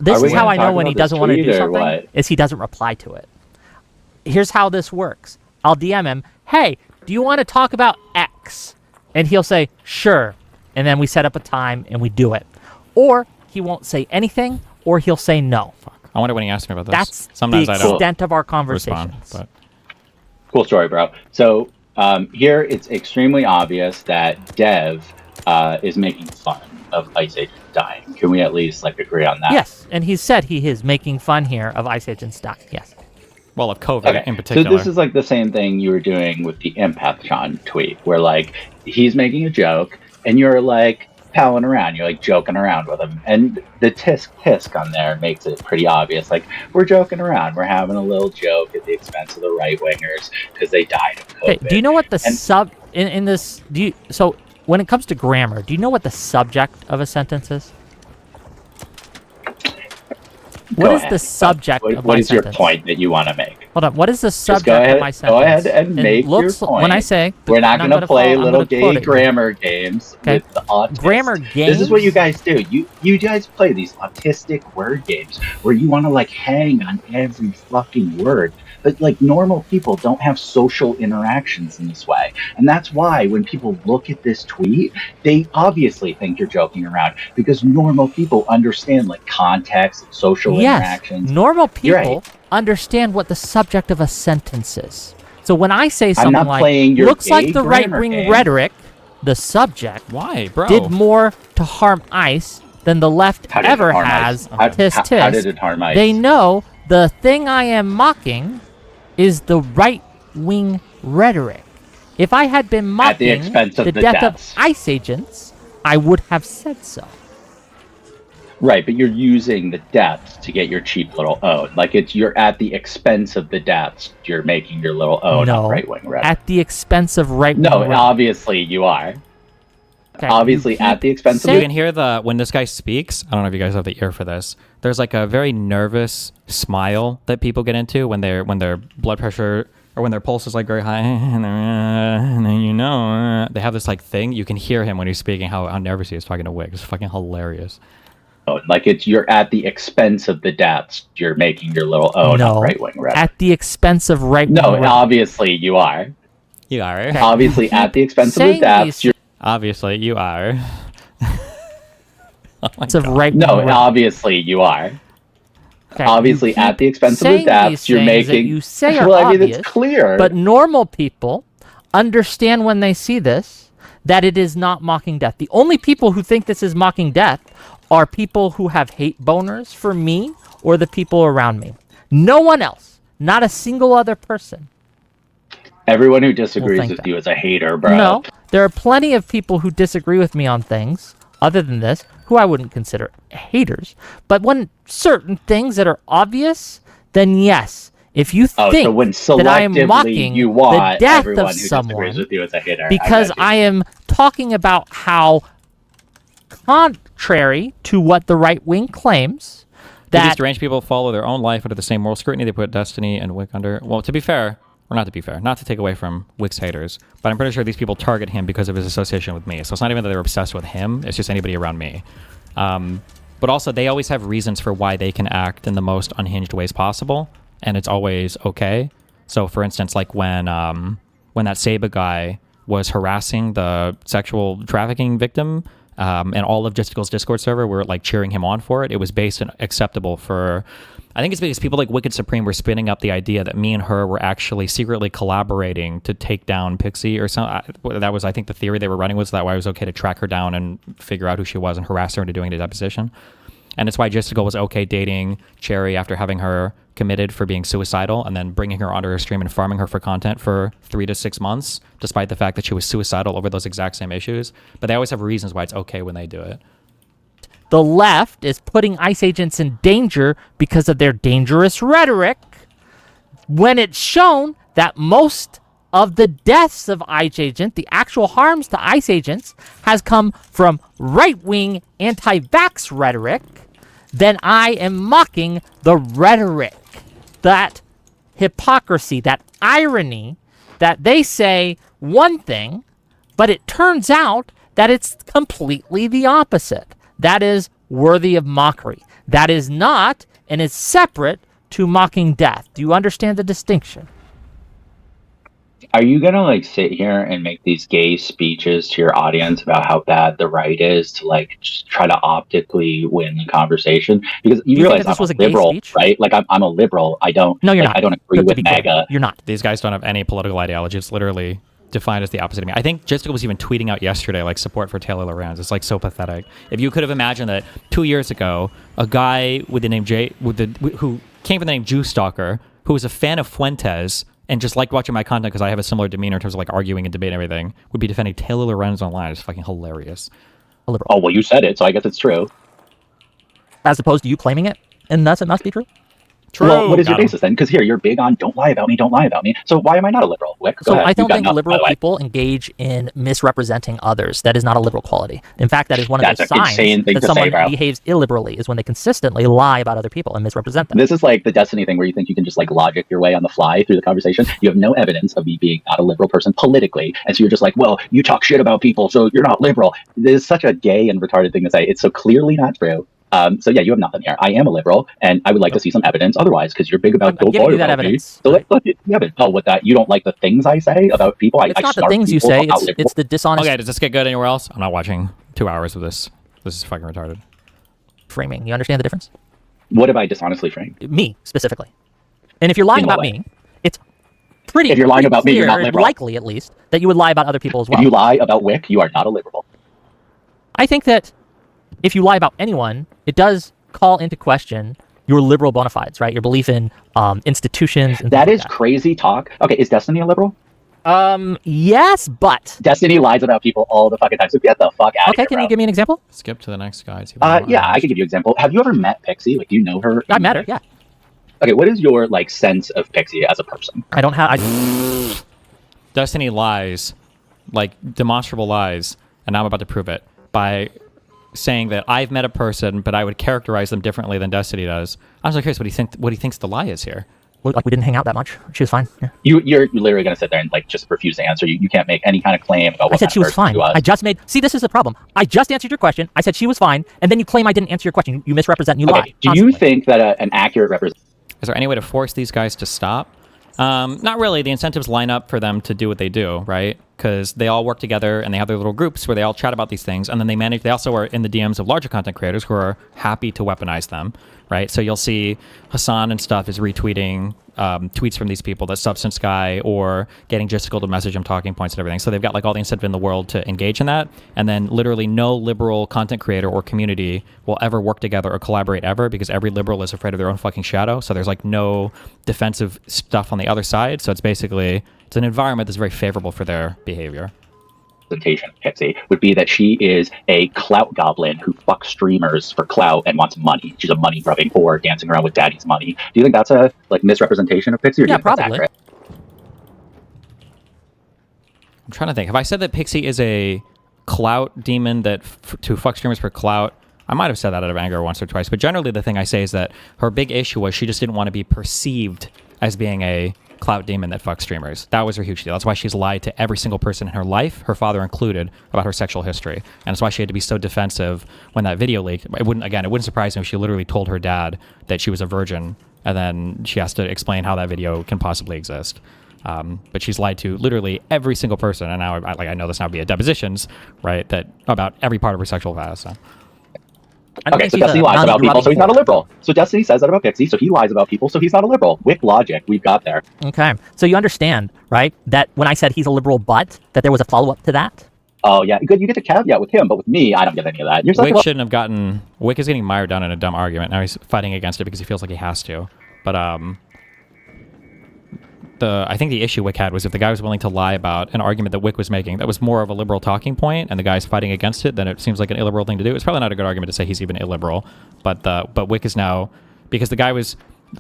This is how I know when he doesn't want to do something. Is he doesn't reply to it. Here's how this works. I'll DM him. Hey, do you want to talk about X? And he'll say sure, and then we set up a time and we do it. Or he won't say anything, or he'll say no. Fuck. I wonder when he asked me about this. That's Sometimes the extent of our conversations. Respond, but... Cool story, bro. So here it's extremely obvious that Dev is making fun of ICE agents dying. Can we at least agree on that? Yes, and he said he is making fun here of ICE agents dying. Yes. Well, of COVID in particular. So this is the same thing you were doing with the Empathon tweet, where he's making a joke and you're palling around, you're joking around with him, and the tisk on there makes it pretty obvious. We're joking around, we're having a little joke at the expense of the right wingers because they died of COVID. Okay, do you know what the in this? So when it comes to grammar, do you know what the subject of a sentence is? What is the subject of my sentence? What is your point that you want to make? Hold on. What is the subject of my sentence? Go ahead and make your point. When I say... We're not going to play little gay grammar games with the autists. Grammar games? This is what you guys do. You guys play these autistic word games where you want to hang on every fucking word. But normal people don't have social interactions in this way. And that's why when people look at this tweet, they obviously think you're joking around because normal people understand context and social interactions. Normal people understand what the subject of a sentence is. So when I say something looks like the right-wing rhetoric, the subject did more to harm ICE than the left ever has. Tisk, tisk. How did it harm ICE? They know the thing I am mocking is the right-wing rhetoric. If I had been mocking the death of ICE agents, I would have said so. Right, but you're using the deaths to get your cheap little own. You're at the expense of the deaths. You're making your little own on right-wing rhetoric. At the expense of right-wing rhetoric. Obviously you are. Okay, obviously at the expense of... You can hear when this guy speaks, I don't know if you guys have the ear for this, there's a very nervous smile that people get into when their blood pressure or when their pulse is like very high, and then they have this like thing. You can hear him when he's speaking how nervous he is talking to Whick. It's fucking hilarious. Like you're at the expense of the depths. You're making your little right wing rhetoric. At the expense of right wing. No, obviously you are. You are. Okay. Obviously, at the expense of the depths. Obviously, you are. Obviously you are. Okay. Obviously, at the expense of the depths, you're making. You say are I mean, obvious, it's clear. But normal people understand when they see this that it is not mocking death. The only people who think this is mocking death are people who have hate boners for me or the people around me. No one else. Not a single other person. Everyone who disagrees with you is a hater, bro. No, there are plenty of people who disagree with me on things other than this, who I wouldn't consider haters. But when certain things that are obvious, then yes. If you think that I am mocking the death of someone with you as a hater, because I am talking about how, contrary to what the right wing claims, that these deranged people follow their own life under the same moral scrutiny they put Destiny and Whick under. Well, to be fair, or not to be fair, not to take away from Whick's haters, but I'm pretty sure these people target him because of his association with me. So it's not even that they're obsessed with him, it's just anybody around me. But also, they always have reasons for why they can act in the most unhinged ways possible, and it's always okay. So, for instance, like when that Saba guy was harassing the sexual trafficking victim, and all of Justicle's Discord server were like cheering him on for it. It was based and acceptable for, I think it's because people like Wicked Supreme were spinning up the idea that me and her were actually secretly collaborating to take down Pixie or something. That was, I think, the theory they were running was that why it was okay to track her down and figure out who she was and harass her into doing a deposition. And it's why Justical was okay dating Cherry after having her committed for being suicidal and then bringing her onto her stream and farming her for content for 3 to 6 months, despite the fact that she was suicidal over those exact same issues. But they always have reasons why it's okay when they do it. The left is putting ICE agents in danger because of their dangerous rhetoric, when it's shown that most of the deaths of ICE agents, the actual harms to ICE agents, has come from right-wing anti-vax rhetoric. Then I am mocking the rhetoric, that hypocrisy, that irony, that they say one thing, but it turns out that it's completely the opposite. That is worthy of mockery. That is not and is separate to mocking death. Do you understand the distinction? Are you gonna like sit here and make these gay speeches to your audience about how bad the right is to like just try to optically win the conversation? Because you realize I'm a liberal, right? Like I'm a liberal. I don't. No, you're not. I don't agree with MAGA. You're not. These guys don't have any political ideology. It's literally defined as the opposite of me. I think Jessica was even tweeting out yesterday like support for Taylor Lorenz. It's like so pathetic. If you could have imagined that 2 years ago, a guy with the name who came from the name Jew Stalker, who was a fan of Fuentes and just liked watching my content because I have a similar demeanor in terms of like arguing and debate and everything, would be defending Taylor Lorenz online. It's fucking hilarious. Oh, well, you said it, so I guess it's true. As opposed to you claiming it, and thus it must be true? True. Well, what is your basis then? Because here, you're big on don't lie about me, don't lie about me. So why am I not a liberal? Whick, so I don't think liberal people engage in misrepresenting others. That is not a liberal quality. In fact, that is one of the signs that someone behaves illiberally, is when they consistently lie about other people and misrepresent them. This is like the Destiny thing where you think you can just like logic your way on the fly through the conversation. You have no evidence of me being not a liberal person politically. And so you're just like, well, you talk shit about people, so you're not liberal. This is such a gay and retarded thing to say. It's so clearly not true. So yeah, you have nothing here. I am a liberal, and I would like to see some evidence otherwise, because you're big about go forward that evidence. So look, what that you don't like the things I say about people. It's not the things you say. It's the dishonest. Okay, does this get good anywhere else? I'm not watching 2 hours of this. This is fucking retarded. Framing. You understand the difference? What have I dishonestly framed? Me specifically. And if you're lying about me, it's pretty. If you're lying about me, you're not liberal. Likely, at least, that you would lie about other people as well. If you lie about Whick, you are not a liberal. I think that if you lie about anyone, it does call into question your liberal bona fides, right? Your belief in institutions. And that is crazy talk. Okay, is Destiny a liberal? Yes, but Destiny lies about people all the fucking time. So get the fuck out of here. Okay, can you give me an example? Skip to the next guy. Yeah, I could give you an example. Have you ever met Pixie? Like, do you know her? I met her, yeah. Okay, what is your like sense of Pixie as a person? I don't have. Destiny lies, like demonstrable lies, and now I'm about to prove it by saying that I've met a person, but I would characterize them differently than Destiny does. I'm so curious what he thinks the lie is here. like we didn't hang out that much. She was fine. Yeah. You're literally going to sit there and like just refuse to answer. You can't make any kind of claim about what I said she was fine. I just made. See, this is the problem. I just answered your question. I said she was fine, and then you claim I didn't answer your question. You misrepresent. You lie. Do you think that an accurate representation? Is there any way to force these guys to stop? Not really. The incentives line up for them to do what they do, right? Because they all work together and they have their little groups where they all chat about these things, and then they also are in the DMs of larger content creators who are happy to weaponize them, right? So you'll see Hassan and stuff is retweeting tweets from these people, that Substance Guy, or getting Jistical to message him talking points and everything. So they've got like all the incentive in the world to engage in that, and then literally no liberal content creator or community will ever work together or collaborate ever, because every liberal is afraid of their own fucking shadow. So there's like no defensive stuff on the other side. So it's basically, it's an environment that's very favorable for their behavior. Representation of Pixie would be that she is a clout goblin who fucks streamers for clout and wants money. She's a money grubbing whore dancing around with daddy's money. Do you think that's a like misrepresentation of Pixie? Or do you think that's accurate? I'm trying to think. Have I said that Pixie is a clout demon that to fuck streamers for clout? I might have said that out of anger once or twice, but generally the thing I say is that her big issue was she just didn't want to be perceived as being a clout demon that fucks streamers. That was her huge deal. That's why she's lied to every single person in her life, her father included, about her sexual history. And that's why she had to be so defensive when that video leaked. It wouldn't surprise me if she literally told her dad that she was a virgin, and then she has to explain how that video can possibly exist. But she's lied to literally every single person, and now I know this now via depositions, right, that about every part of her sexual past. So. Okay, so Destiny lies about people, so he's not a liberal. So Destiny says that about Pixie, so he lies about people, so he's not a liberal. Whick logic, we've got there. Okay, so you understand, right, that when I said he's a liberal, but that there was a follow-up to that? Oh, yeah, good. You get the caveat with him, but with me, I don't get any of that. Whick shouldn't have gotten... Whick is getting mired down in a dumb argument. Now he's fighting against it because he feels like he has to. But, I think the issue Whick had was if the guy was willing to lie about an argument that Whick was making that was more of a liberal talking point, and the guy's fighting against it, then it seems like an illiberal thing to do. It's probably not a good argument to say he's even illiberal, but Whick is now, because the guy was,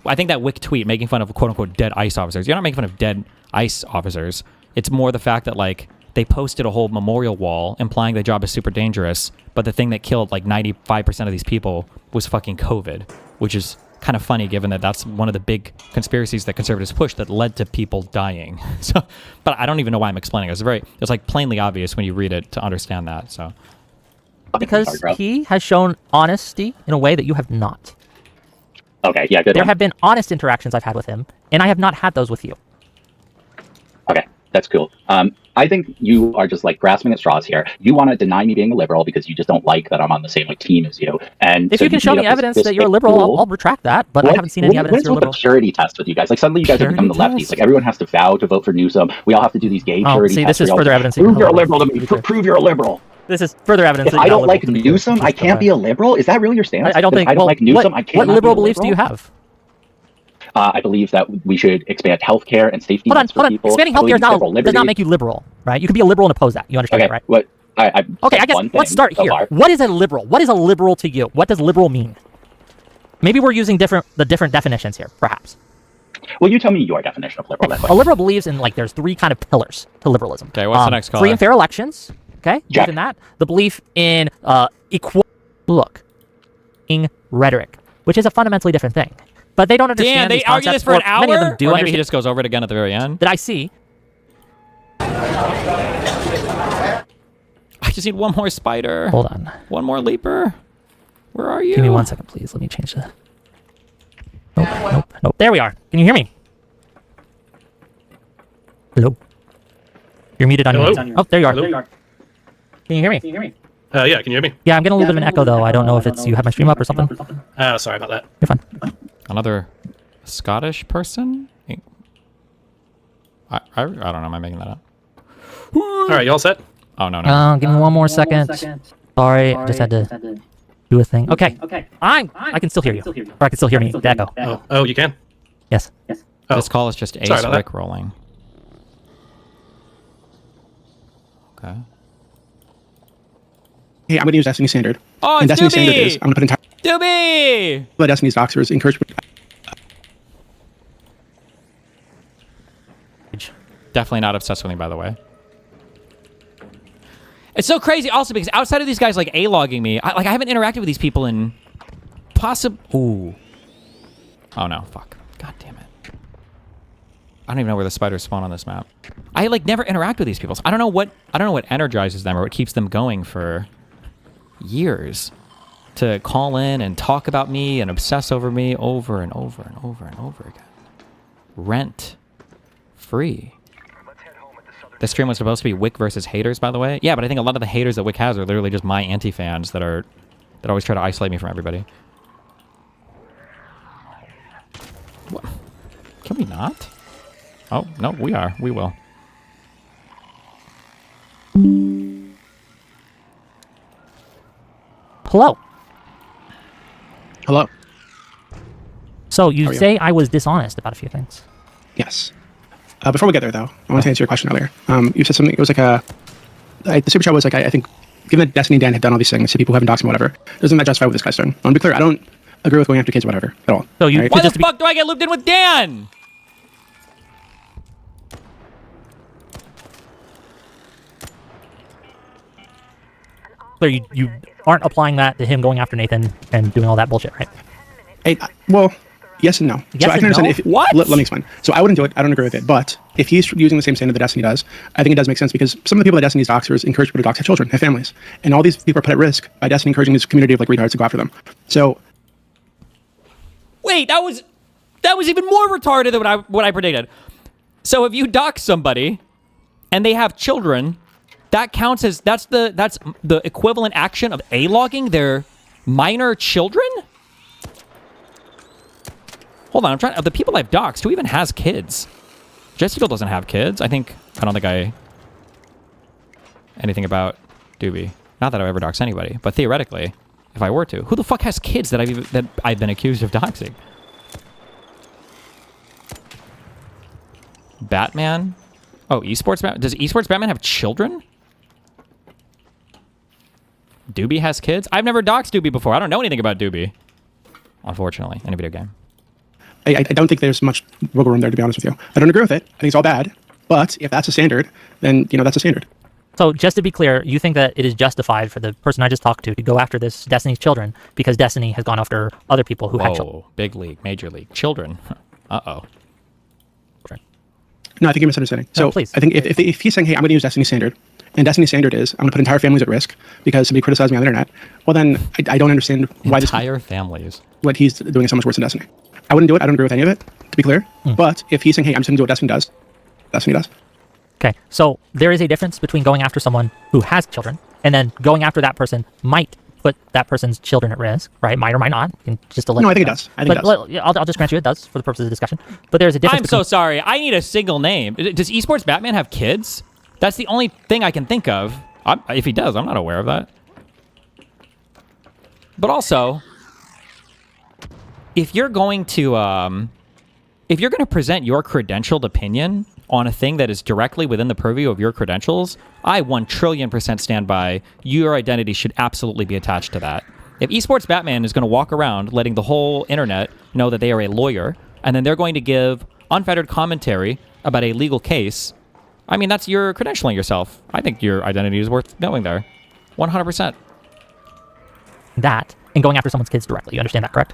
I think that Whick tweet making fun of quote-unquote dead ICE officers, you're not making fun of dead ICE officers. It's more the fact that like they posted a whole memorial wall implying their job is super dangerous, but the thing that killed like 95% of these people was fucking COVID, which is kind of funny given that that's one of the big conspiracies that conservatives push that led to people dying. So, but I don't even know why I'm explaining it. It's like plainly obvious when you read it to understand that. So, because he has shown honesty in a way that you have not. Okay, yeah, good. There have been honest interactions I've had with him, and I have not had those with you. Okay, that's cool. I think you are just like grasping at straws here. You want to deny me being a liberal because you just don't like that I'm on the same like team as you. And if so you can show me evidence that you're a liberal, I'll retract that. But I haven't seen any evidence you're a liberal. What's the purity test with you guys? Like suddenly you guys have become the lefties. Like everyone has to vow to vote for Newsom. We all have to do these gay purity tests. This is further evidence. Prove you're a liberal to me. Prove you're a liberal. This is further evidence. If I don't like Newsom, I can't be a liberal. Is that really your stance? I don't think. I don't like Newsom. I can't. What liberal beliefs do you have? I believe that we should expand healthcare and safety nets for people. Expanding healthcare does not make you liberal, right? You can be a liberal and oppose that. You understand that, right? Okay, I guess let's start here. What is a liberal? What is a liberal to you? What does liberal mean? Maybe we're using the different definitions here, perhaps. Well, you tell me your definition of liberal. A liberal believes in, like, there's three kind of pillars to liberalism. Okay, what's the next caller? Free and fair elections. Okay, believe in that. The belief in rhetoric, which is a fundamentally different thing. But they don't understand. They argue this for an hour? Many of them do. Or maybe he just goes over it again at the very end. That I see. I just need one more spider. Hold on. One more leaper. Where are you? Give me 1 second, please. Let me change the... Nope. There we are. Can you hear me? Hello? You're muted on your... Oh, there you are. Hello? Can you hear me? Yeah, can you hear me? Yeah, I'm getting a little bit of an echo, though. I don't know if it's you have my stream up or something. Sorry about that. You're fine. Another Scottish person? I don't know. Am I making that up? All right, you all set? Oh, no. Give me 1 more second. Sorry, I just had to do a thing. Okay. I can still hear you. Or I can still hear me. The echo. Oh, you can? Yes. Oh. This call is just Ace Rick rolling. Okay. Hey, I'm going to use Destiny Standard. Oh, and it's Destiny Standard is, I'm going to put entire... Doobie! But Destiny's Doxers encourage... Definitely not obsessed with me, by the way. It's so crazy also because outside of these guys like A-logging me, I haven't interacted with these people in Ooh. Oh no, fuck. God damn it. I don't even know where the spiders spawn on this map. I like never interact with these people. So I don't know what energizes them or what keeps them going for years to call in and talk about me and obsess over me over and over and over and over again. Rent free. The stream was supposed to be Whick versus haters, by the way. Yeah, but I think a lot of the haters that Whick has are literally just my anti-fans that always try to isolate me from everybody. What? Can we not? Oh, no, we are. We will. Hello. Hello. So you say I was dishonest about a few things. Yes. Before we get there, though, I want to answer your question earlier. You said something. It was like the super chat was like, I think, given that Destiny and Dan have done all these things to people who haven't doxed them, whatever, doesn't that justify what this guy's done? I want to be clear. I don't agree with going after kids or whatever at all. So you, right? Why the fuck do I get looped in with Dan? So you aren't applying that to him going after Nathan and doing all that bullshit, right? Well, yes and no. Yes so I can and understand no? What? Let me explain. So I wouldn't do it. I don't agree with it. But if he's using the same standard that Destiny does, I think it does make sense because some of the people that Destiny's doxers encourage people to dox have children, have families. And all these people are put at risk by Destiny encouraging this community of like retards to go after them. So wait, that was even more retarded than what I predicted. So if you dox somebody and they have children, that counts as that's the equivalent action of A-logging their minor children? Hold on, I'm trying. Of the people I've doxed, who even has kids? Jesse Bill doesn't have kids. I don't think anything about Doobie. Not that I've ever doxed anybody, but theoretically, if I were to, who the fuck has kids that I've been accused of doxing? Batman? Oh, esports Batman. Does esports Batman have children? Doobie has kids? I've never doxed Doobie before. I don't know anything about Doobie. Unfortunately, in a video game. I don't think there's much wiggle room there, to be honest with you. I don't agree with it. I think it's all bad. But if that's a standard, then, that's a standard. So just to be clear, you think that it is justified for the person I just talked to go after this Destiny's children because Destiny has gone after other people who have children? Big league, major league. Children. Uh-oh. No, I think you're misunderstanding. So please. I think if he's saying, hey, I'm going to use Destiny's standard, and Destiny's standard is I'm going to put entire families at risk because somebody criticized me on the internet, well then I don't understand why entire families. What he's doing is so much worse than Destiny. I wouldn't do it. I don't agree with any of it, to be clear. But if he's saying, hey, I'm just going to do what Destiny does, Destiny does. Okay, so there is a difference between going after someone who has children and then going after that person might put that person's children at risk, right? Might or might not. Just to let no, I think it does. I think it does. I'll just grant you it does for the purposes of the discussion. But there's a difference. I'm so sorry. I need a single name. Does esports Batman have kids? That's the only thing I can think of. If he does, I'm not aware of that. But also, if you're going to present your credentialed opinion on a thing that is directly within the purview of your credentials, I 1,000,000,000% stand by your identity should absolutely be attached to that. If esports Batman is going to walk around letting the whole internet know that they are a lawyer, and then they're going to give unfettered commentary about a legal case, I mean, that's your credentialing yourself. I think your identity is worth knowing there. 100%. That, and going after someone's kids directly. You understand that, correct?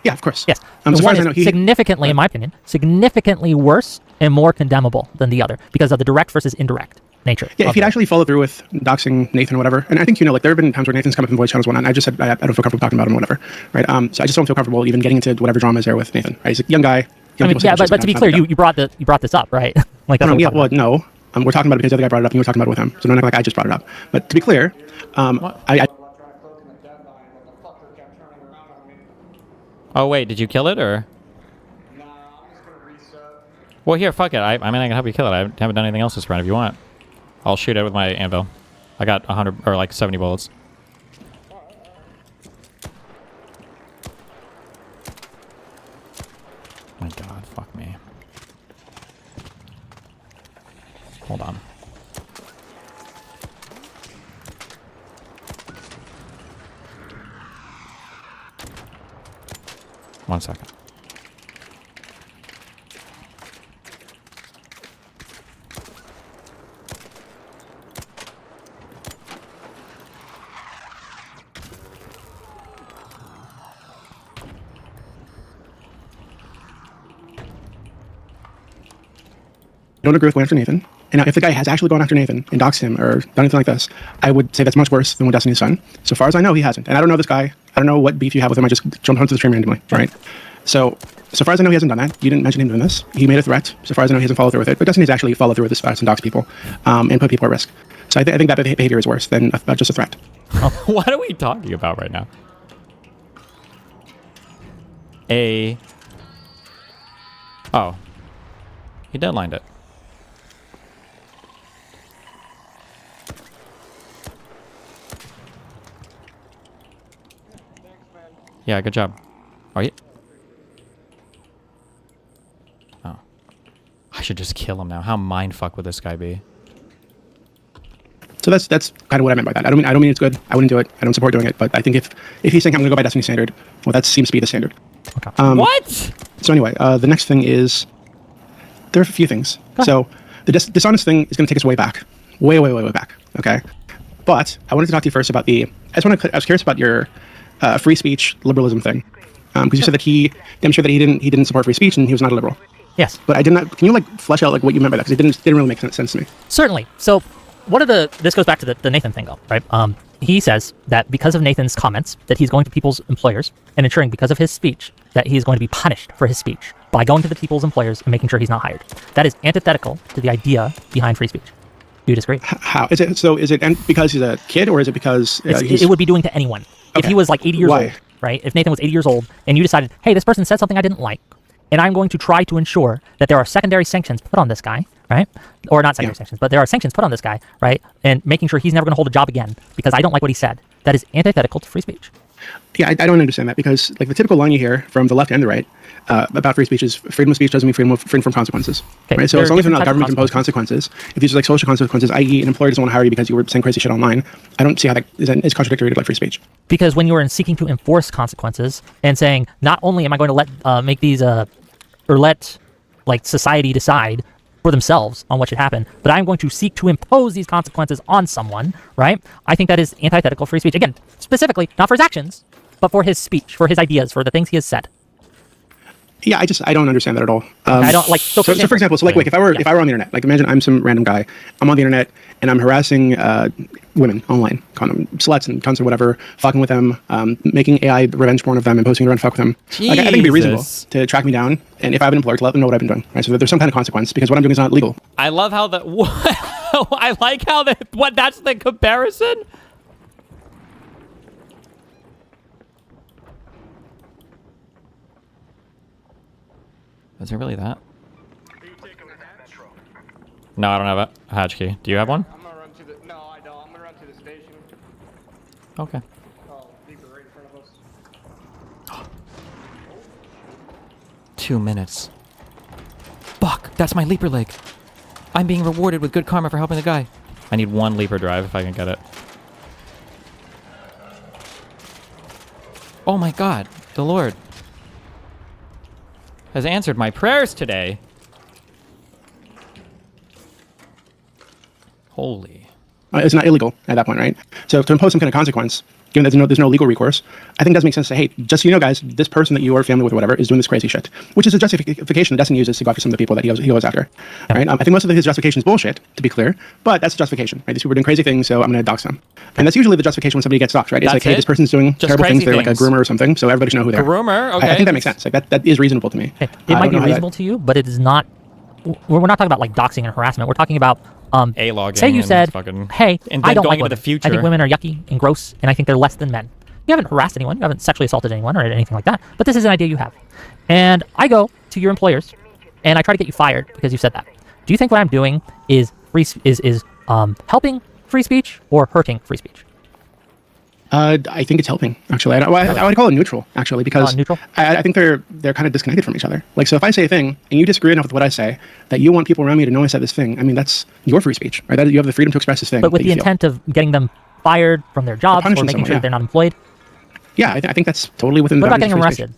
Yeah, of course. Yes. As far one as I know, is significantly, in my opinion, significantly worse and more condemnable than the other because of the direct versus indirect nature. Yeah, if he'd actually followed through with doxing Nathan or whatever, and I think, like, there have been times where Nathan's come up in voice channels and I just said, I don't feel comfortable talking about him or whatever, right? So I just don't feel comfortable even getting into whatever drama is there with Nathan, right? He's a young guy. But to be clear, you brought this up, right? Like, that's no. We're talking about it because the other guy brought it up and you were talking about it with him. So don't act like I just brought it up. But to be clear, Oh, wait, did you kill it, or? Nah, I'm just gonna reset. Well, here, fuck it. I mean, I can help you kill it. I haven't done anything else this round if you want. I'll shoot it with my anvil. I got 100, or like 70 bullets. My god, fuck me. Hold on. One second. don't agree with going after Nathan. And now, if the guy has actually gone after Nathan and doxed him or done anything like this, I would say that's much worse than what Destiny's done. So far as I know, he hasn't. And I don't know this guy. I don't know what beef you have with him. I just jumped onto the stream randomly, right? So far as I know, he hasn't done that. You didn't mention him doing this. He made a threat. So far as I know, he hasn't followed through with it. But Destiny's actually followed through with this threats and dox people and put people at risk. So I think that behavior is worse than just a threat. What are we talking about right now? Oh. He deadlined it. Yeah, good job. Are you? Oh. I should just kill him now. How mindfuck would this guy be? So that's kind of what I meant by that. I don't mean it's good. I wouldn't do it. I don't support doing it. But I think if he's saying I'm going to go by Destiny standard, well, that seems to be the standard. Okay. What? So anyway, the next thing is there are a few things. So the dishonest thing is going to take us way back, way back. Okay. But I wanted to talk to you first about I was curious about your free speech liberalism thing, because you said that he demonstrated that he didn't support free speech and he was not a liberal. Yes. But I did not. Can you flesh out what you meant by that? Because it didn't really make sense to me. Certainly. So this goes back to the Nathan thing, though, right? He says that because of Nathan's comments, that he's going to people's employers and ensuring because of his speech that he is going to be punished for his speech by going to the people's employers and making sure he's not hired. That is antithetical to the idea behind free speech. Do you disagree? How is it? So is it because he's a kid, or is it because it would be doing to anyone? If he was like 80 years old, right? If Nathan was 80 years old and you decided, hey, this person said something I didn't like, and I'm going to try to ensure that there are secondary sanctions put on this guy, right? Or not secondary sanctions, but there are sanctions put on this guy, right? And making sure he's never going to hold a job again because I don't like what he said. That is antithetical to free speech. Yeah, I don't understand that, because the typical line you hear from the left and the right about free speech is freedom of speech doesn't mean freedom from consequences. Okay, right? So as long as they're not government imposed consequences, if these are social consequences, i.e. an employer doesn't want to hire you because you were saying crazy shit online, I don't see how that is contradictory to free speech. Because when you are seeking to enforce consequences and saying, not only am I going to let society decide for themselves on what should happen, but I'm going to seek to impose these consequences on someone, right? I think that is antithetical free speech. Again, specifically, not for his actions, but for his speech, for his ideas, for the things he has said. Yeah, I don't understand that at all. I don't like. So for example, Whick, if I were on the internet, imagine I'm some random guy, I'm on the internet and I'm harassing women online, calling them sluts and cunts or whatever, fucking with them, making AI revenge porn of them and posting around fuck with them. I think it'd be reasonable to track me down, and if I have an employer, to let them know what I've been doing. Right, so that there's some kind of consequence, because what I'm doing is not legal. I love how I like how that's the comparison. Is it really that? No, I don't have a hatch key. Do you have one? I'm gonna run to the. No, I don't. I'm gonna run to the station. Okay. Oh, Beaver right in front of us. 2 minutes. Fuck, that's my leaper leg. I'm being rewarded with good karma for helping the guy. I need one leaper drive if I can get it. Oh my god, the Lord has answered my prayers today. Holy. It's not illegal at that point, right? So to impose some kind of consequence, given that there's no legal recourse, I think it does make sense to say, hey, just so you know, guys, this person that you are family with or whatever is doing this crazy shit, which is a justification that Destiny uses to go after some of the people that he goes after, right? I think most of his justification is bullshit, to be clear, but that's a justification, right? These people are doing crazy things, so I'm going to dox them. And that's usually the justification when somebody gets doxed, right? It's like, hey, this person's doing terrible things, they're like a groomer or something, so everybody should know who they are. Groomer, okay. I think that makes sense. Like that is reasonable to me. It might be reasonable to you, but it is not. We're not talking about like doxing and harassment. We're talking about A-logging. Say you said, hey, I don't like women. The future. I think women are yucky and gross, and I think they're less than men. You haven't harassed anyone, you haven't sexually assaulted anyone or anything like that, but this is an idea you have. And I go to your employers, and I try to get you fired because you said that. Do you think what I'm doing is helping free speech or hurting free speech? I think it's helping, actually. I would call it neutral, actually, because neutral? I think they're kind of disconnected from each other. Like, so if I say a thing and you disagree enough with what I say that you want people around me to know I said this thing, I mean, that's your free speech, right? You have the freedom to express this thing. But with the intent of getting them fired from their jobs or making sure that they're not employed? Yeah, I think that's totally within the What about getting them arrested?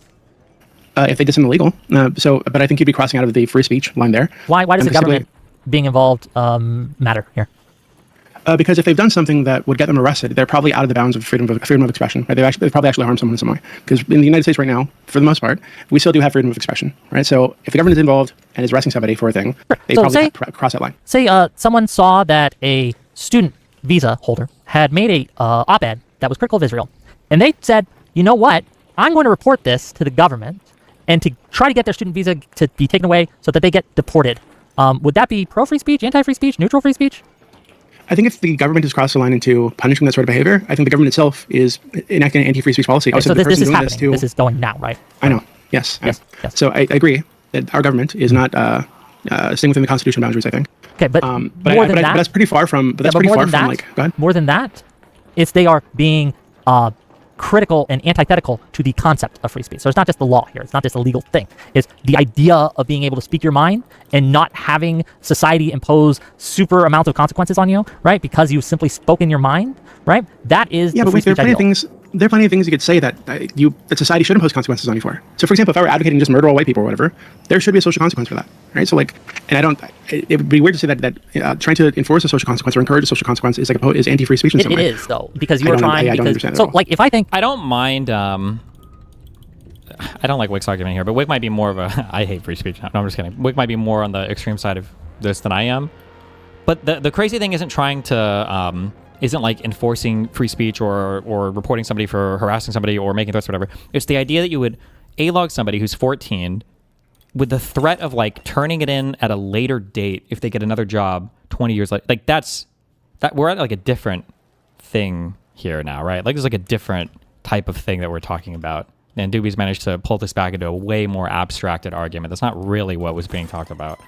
If they did something illegal. But I think you'd be crossing out of the free speech line there. Why does the government being involved matter here? Because if they've done something that would get them arrested, they're probably out of the bounds of freedom of expression. Right? They've probably actually harmed someone in some way. Because in the United States right now, for the most part, we still do have freedom of expression. Right? So if the government is involved and is arresting somebody for a thing, they probably cross that line. Say someone saw that a student visa holder had made a op-ed that was critical of Israel, and they said, you know what? I'm going to report this to the government and to try to get their student visa to be taken away so that they get deported. Would that be pro-free speech, anti-free speech, neutral free speech? I think if the government has crossed the line into punishing that sort of behavior, I think the government itself is enacting an anti-free speech policy. So this is happening. This is going now, right? I know. Yes. So I agree that our government is not staying within the constitutional boundaries, I think. Okay, but but that's pretty far from. But that's pretty far from like. Go ahead. More than that, if they are being critical and antithetical to the concept of free speech. So it's not just the law here. It's not just a legal thing. It's the idea of being able to speak your mind and not having society impose super amounts of consequences on you, right? Because you simply spoken your mind, right? That is yeah, but there are plenty of things. There are plenty of things you could say that that society should impose consequences on you for. So, for example, if I were advocating just murder all white people or whatever, there should be a social consequence for that, right? So, like, and it would be weird to say that trying to enforce a social consequence or encourage a social consequence is is anti-free speech in some way. It is though, because you're trying. I don't understand. So, like, if I think I don't mind. I don't like Wick's argument here, but Wick might be more of a. I hate free speech. No, I'm just kidding. Wick might be more on the extreme side of this than I am. But the crazy thing isn't trying to. Isn't like enforcing free speech or reporting somebody for harassing somebody or making threats or whatever. It's the idea that you would A-log somebody who's 14 with the threat of like turning it in at a later date if they get another job 20 years later. Like that we're at like a different thing here now, right? Like there's like a different type of thing that we're talking about. And Doobie's managed to pull this back into a way more abstracted argument. That's not really what was being talked about.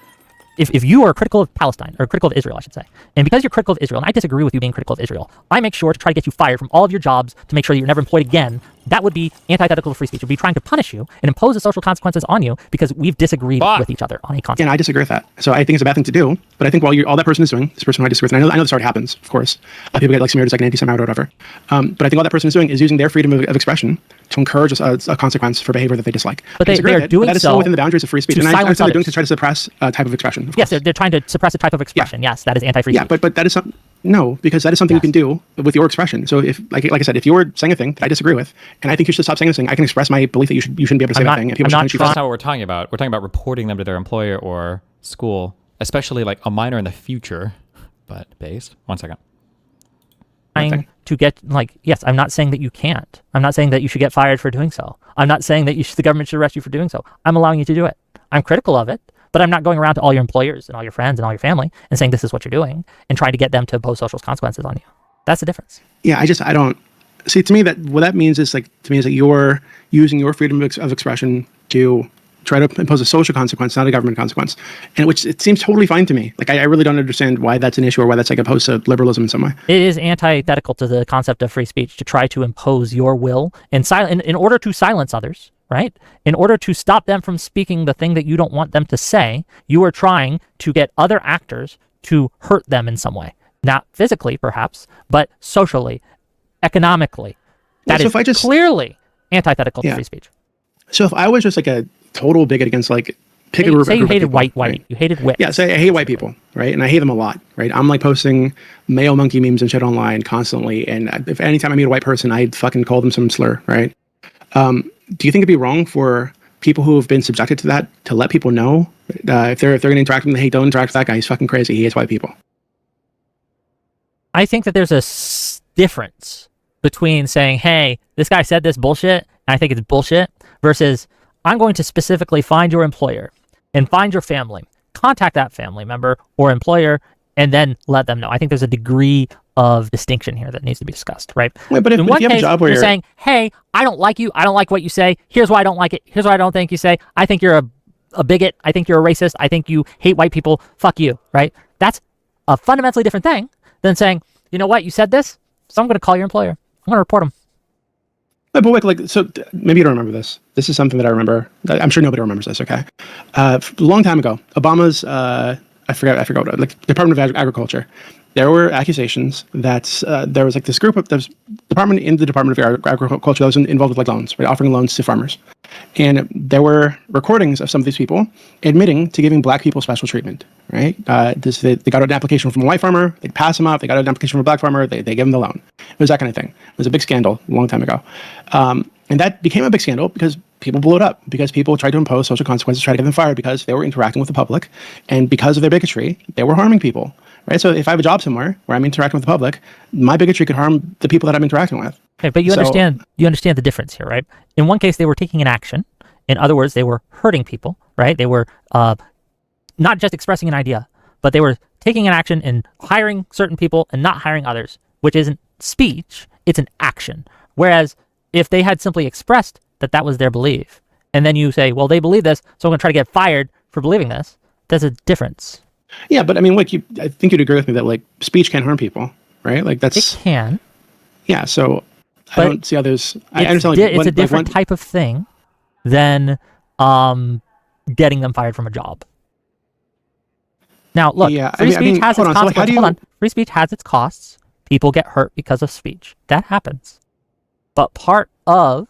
If you are critical of Palestine, or critical of Israel, I should say, and because you're critical of Israel, and I disagree with you being critical of Israel, I make sure to try to get you fired from all of your jobs to make sure that you're never employed again. That would be antithetical to free speech. It would be trying to punish you and impose the social consequences on you because we've disagreed with each other on a concept. Yeah, and I disagree with that. So I think it's a bad thing to do. But I think while all that person is doing, this person who I disagree with, and I know this already happens, of course. People get like smeared as like an anti-Semite or whatever. But I think all that person is doing is using their freedom of expression to encourage a consequence for behavior that they dislike. But they're doing that is still within the boundaries of free speech. And I understand they're doing to try to suppress a type of expression. Yes, they're trying to suppress a type of expression. Yeah. Yes, that is anti-free speech. Yeah, but that is something. No, because that is something you can do with your expression. So if, like I said, if you were saying a thing that I disagree with, and I think you should stop saying this thing, I can express my belief that you shouldn't be able to say that thing. And people that's not what we're talking about. We're talking about reporting them to their employer or school, especially like a minor in the future, but based. 1 second. Trying to get yes, I'm not saying that you can't. I'm not saying that you should get fired for doing so. I'm not saying that the government should arrest you for doing so. I'm allowing you to do it. I'm critical of it. But I'm not going around to all your employers and all your friends and all your family and saying this is what you're doing and trying to get them to impose social consequences on you. That's the difference. Yeah, I don't see. To me, that what that means is that you're using your freedom of expression to try to impose a social consequence, not a government consequence, and which it seems totally fine to me. Like I really don't understand why that's an issue or why that's like opposed to liberalism in some way. It is antithetical to the concept of free speech to try to impose your will in order to silence others. Right? In order to stop them from speaking the thing that you don't want them to say, you are trying to get other actors to hurt them in some way. Not physically, perhaps, but socially, economically. That is clearly antithetical to free speech. So if I was just like a total bigot against like pick a group, say you hated people, white, you hated Whick. Yeah, say I hate white people, right? And I hate them a lot, right? I'm like posting male monkey memes and shit online constantly, and if anytime I meet a white person, I fucking call them some slur, right? Do you think it'd be wrong for people who have been subjected to that to let people know if they're going to interact with them, hey, don't interact with that guy, he's fucking crazy, he hates white people? I think that there's a difference between saying, hey, this guy said this bullshit, and I think it's bullshit, versus I'm going to specifically find your employer and find your family, contact that family member or employer, and then let them know. I think there's a degree of distinction here that needs to be discussed, right? Wait, but if you have a job where you're saying, hey, I don't like you, I don't like what you say, here's why I don't like it, here's why I don't think you say, I think you're a bigot, I think you're a racist, I think you hate white people, fuck you, right? That's a fundamentally different thing than saying, you know what, you said this, so I'm going to call your employer, I'm going to report them. But so maybe you don't remember this. This is something that I remember. I'm sure nobody remembers this, okay? A long time ago, Obama's, I forgot what, like Department of Agriculture there were accusations that there was like this group of there's department in the Department of Agriculture that was involved with like loans, right, offering loans to farmers, and there were recordings of some of these people admitting to giving black people special treatment, right? They got an application from a white farmer, they'd pass them up. They got an application from a black farmer, they give them the loan. It was that kind of thing. It was a big scandal a long time ago, and that became a big scandal because people blew it up, because people tried to impose social consequences, tried to get them fired because they were interacting with the public, and because of their bigotry, they were harming people. Right, so if I have a job somewhere where I'm interacting with the public, my bigotry could harm the people that I'm interacting with. Okay, but you understand the difference here, right? In one case, they were taking an action. In other words, they were hurting people, right? They were not just expressing an idea, but they were taking an action and hiring certain people and not hiring others, which isn't speech, it's an action. Whereas if they had simply expressed that was their belief, and then you say, well, they believe this, so I'm going to try to get fired for believing this, there's a difference. Yeah, but I mean, like, I think you'd agree with me that like speech can harm people, right? Like that's it can. Yeah, so I don't see how there's. I understand. It's a different type of thing than getting them fired from a job. Now, look, free speech has its consequences. Hold on, free speech has its costs. People get hurt because of speech. That happens. But part of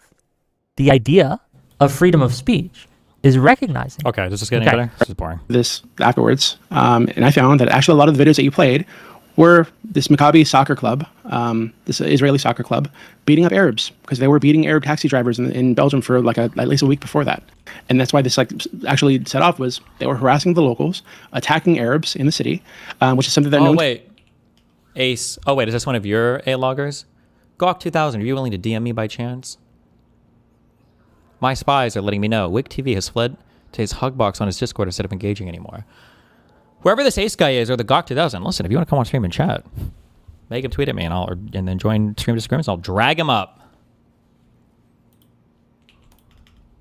the idea of freedom of speech is recognizing. Okay, this is getting better. This is boring. This afterwards, and I found that actually a lot of the videos that you played were this Maccabi soccer club, this Israeli soccer club, beating up Arabs because they were beating Arab taxi drivers in Belgium for like at least a week before that, and that's why this like actually set off was they were harassing the locals, attacking Arabs in the city, which is something that. Ace. Oh wait, is this one of your A-loggers? Gawk 2000. Are you willing to DM me by chance? My spies are letting me know Whick TV has fled to his hug box on his Discord instead of engaging anymore. Whoever this Ace guy is, or the Gawk 2000, listen, if you want to come on stream and chat, make him tweet at me and then join Stream Disagreements, I'll drag him up.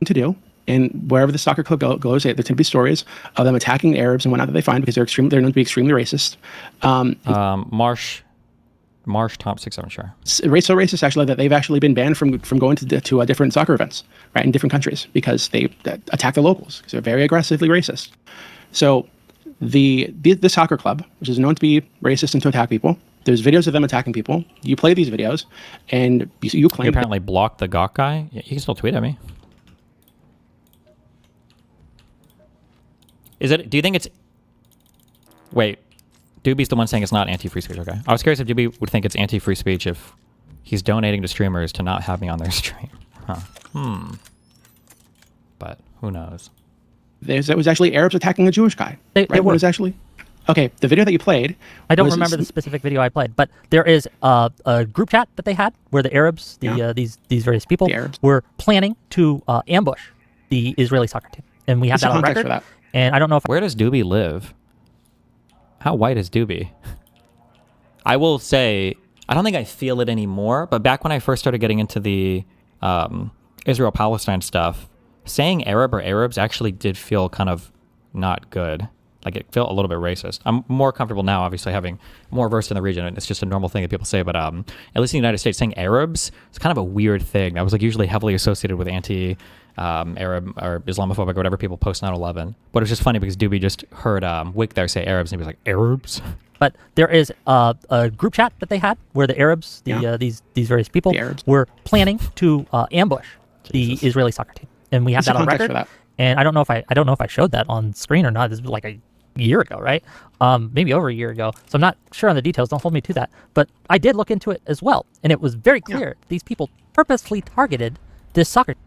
To do, and wherever the soccer club goes, there tend to be stories of them attacking the Arabs and whatnot that they find because they're known to be extremely racist. Marsh top 6-7, sure. So racist actually that they've actually been banned from going to different soccer events, right, in different countries because they attack the locals because they're very aggressively racist. So the soccer club, which is known to be racist and to attack people, there's videos of them attacking people. You play these videos, and you claim you apparently blocked the Gawk guy. Yeah, you can still tweet at me. Do you think it's? Wait. Doobie's the one saying it's not anti-free speech, okay. I was curious if Doobie would think it's anti-free speech if he's donating to streamers to not have me on their stream. Huh. But who knows? It was actually Arabs attacking a Jewish guy. They were. It was actually... Okay, the video that you played... I don't remember the specific video I played, but there is a group chat that they had where the Arabs, these various people, were planning to ambush the Israeli soccer team. And we have that on record. For that. And I don't know if... Where does Doobie live? How white is Doobie? I will say, I don't think I feel it anymore, but back when I first started getting into the Israel-Palestine stuff, saying Arab or Arabs actually did feel kind of not good. Like it felt a little bit racist. I'm more comfortable now, obviously, having more versed in the region, and it's just a normal thing that people say, but at least in the United States, saying Arabs is kind of a weird thing. That was like usually heavily associated with Arab or Islamophobic or whatever people post 9/11. But it was just funny because Doobie just heard Whick there say Arabs, and he was like, Arabs? But there is a group chat that they had where the Arabs, these various people, were planning to ambush the Israeli soccer team, and we have that on record. And I don't know if I showed that on screen or not. This was like a year ago, right? Maybe over a year ago. So I'm not sure on the details. Don't hold me to that. But I did look into it as well, and it was very clear these people purposefully targeted this soccer team.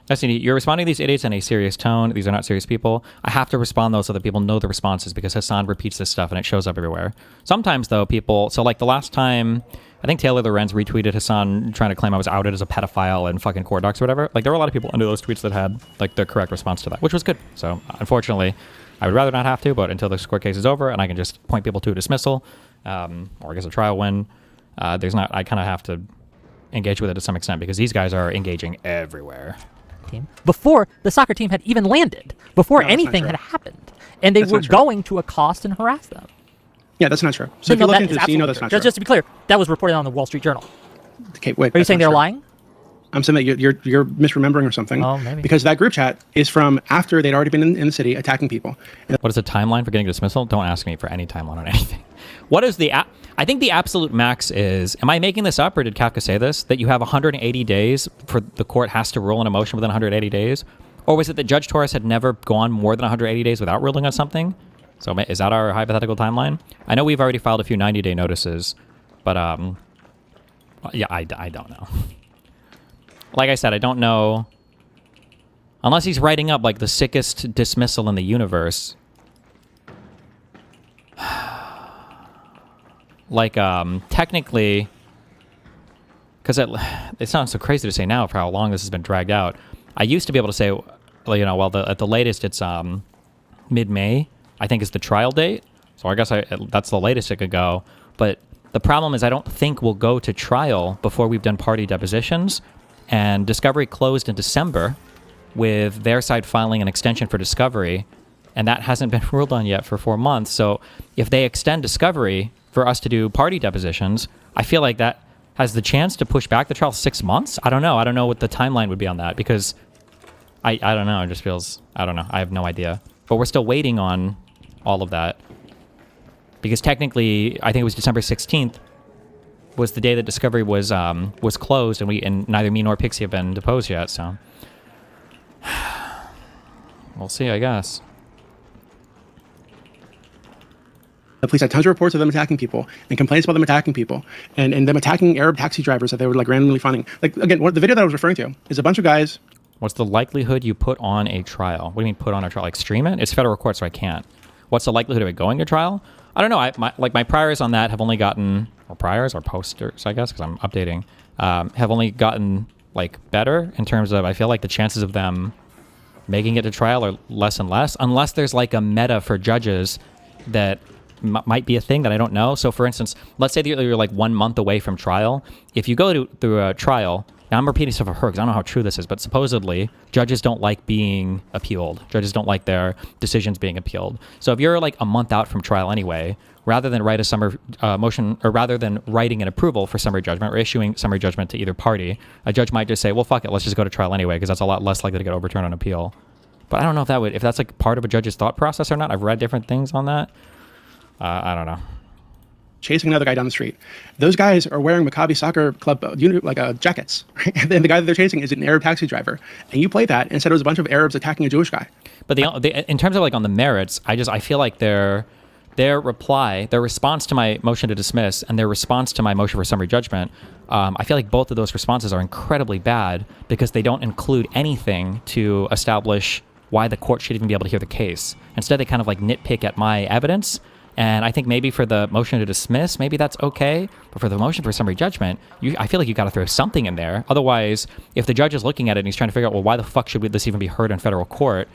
Destiny, you're responding to these idiots in a serious tone. These are not serious people. I have to respond, though, so that people know the responses because Hassan repeats this stuff and it shows up everywhere. Sometimes, though, so like the last time, I think Taylor Lorenz retweeted Hassan trying to claim I was outed as a pedophile and fucking core docs or whatever. Like, there were a lot of people under those tweets that had, like, the correct response to that, which was good. So, unfortunately, I would rather not have to, but until the court case is over and I can just point people to a dismissal, or I guess a trial win, I kind of have to engage with it to some extent because these guys are engaging everywhere. Before the soccer team had even landed, before anything had happened, and they were going to accost and harass them. Yeah, that's not true. So if you look into this, you know that's not true. Just to be clear, that was reported on the Wall Street Journal. Okay, wait. Are you saying they're lying? I'm saying that you're misremembering or something. Oh, maybe. Because that group chat is from after they'd already been in the city attacking people. What is the timeline for getting a dismissal? Don't ask me for any timeline on anything. What is the... I think the absolute max is... Am I making this up, or did Kafka say this? That you have 180 days for the court has to rule on a motion within 180 days? Or was it that Judge Torres had never gone more than 180 days without ruling on something? So is that our hypothetical timeline? I know we've already filed a few 90-day notices, but yeah, I don't know. Like I said, I don't know. Unless he's writing up like the sickest dismissal in the universe. Like, technically, because it sounds so crazy to say now for how long this has been dragged out. I used to be able to say, you know, well, at the latest it's mid-May, I think is the trial date. So I guess that's the latest it could go. But the problem is I don't think we'll go to trial before we've done party depositions. And discovery closed in December with their side filing an extension for discovery. And that hasn't been ruled on yet for 4 months. So if they extend discovery for us to do party depositions, I feel like that has the chance to push back the trial 6 months. I don't know. I don't know what the timeline would be on that because I don't know. It just feels, I don't know. I have no idea. But we're still waiting on all of that. Because technically, I think it was December 16th was the day that discovery was closed, and neither me nor Pixie have been deposed yet. So we'll see, I guess. The police had tons of reports of them attacking people and complaints about them attacking people and them attacking Arab taxi drivers that they were like randomly finding. Like, again, the video that I was referring to is a bunch of guys. What's the likelihood you put on a trial? What do you mean put on a trial? Like stream it? It's federal court, so I can't. What's the likelihood of it going to trial? I don't know. My priors on that have only gotten, or priors or posters, I guess, because I'm updating, have only gotten like better in terms of, I feel like the chances of them making it to trial are less and less, unless there's like a meta for judges that might be a thing that I don't know. So for instance, let's say that you're like 1 month away from trial. If you go through a trial, now I'm repeating stuff of her because I don't know how true this is, but supposedly judges don't like being appealed. Judges don't like their decisions being appealed. So if you're like a month out from trial anyway, rather than write a summary motion, or rather than writing an approval for summary judgment or issuing summary judgment to either party, a judge might just say, well, fuck it, let's just go to trial anyway, because that's a lot less likely to get overturned on appeal. But I don't know if that's like part of a judge's thought process or not. I've read different things on that. I don't know. Chasing another guy down the street. Those guys are wearing Maccabi Soccer Club jackets, right? And then the guy that they're chasing is an Arab taxi driver. And you play that and said it was a bunch of Arabs attacking a Jewish guy. But in terms of like on the merits, I feel like their response to my motion to dismiss and their response to my motion for summary judgment, I feel like both of those responses are incredibly bad because they don't include anything to establish why the court should even be able to hear the case. Instead, they kind of like nitpick at my evidence. And I think maybe for the motion to dismiss, maybe that's okay. But for the motion for summary judgment, I feel like you got to throw something in there. Otherwise, if the judge is looking at it and he's trying to figure out, well, why the fuck should this even be heard in federal court?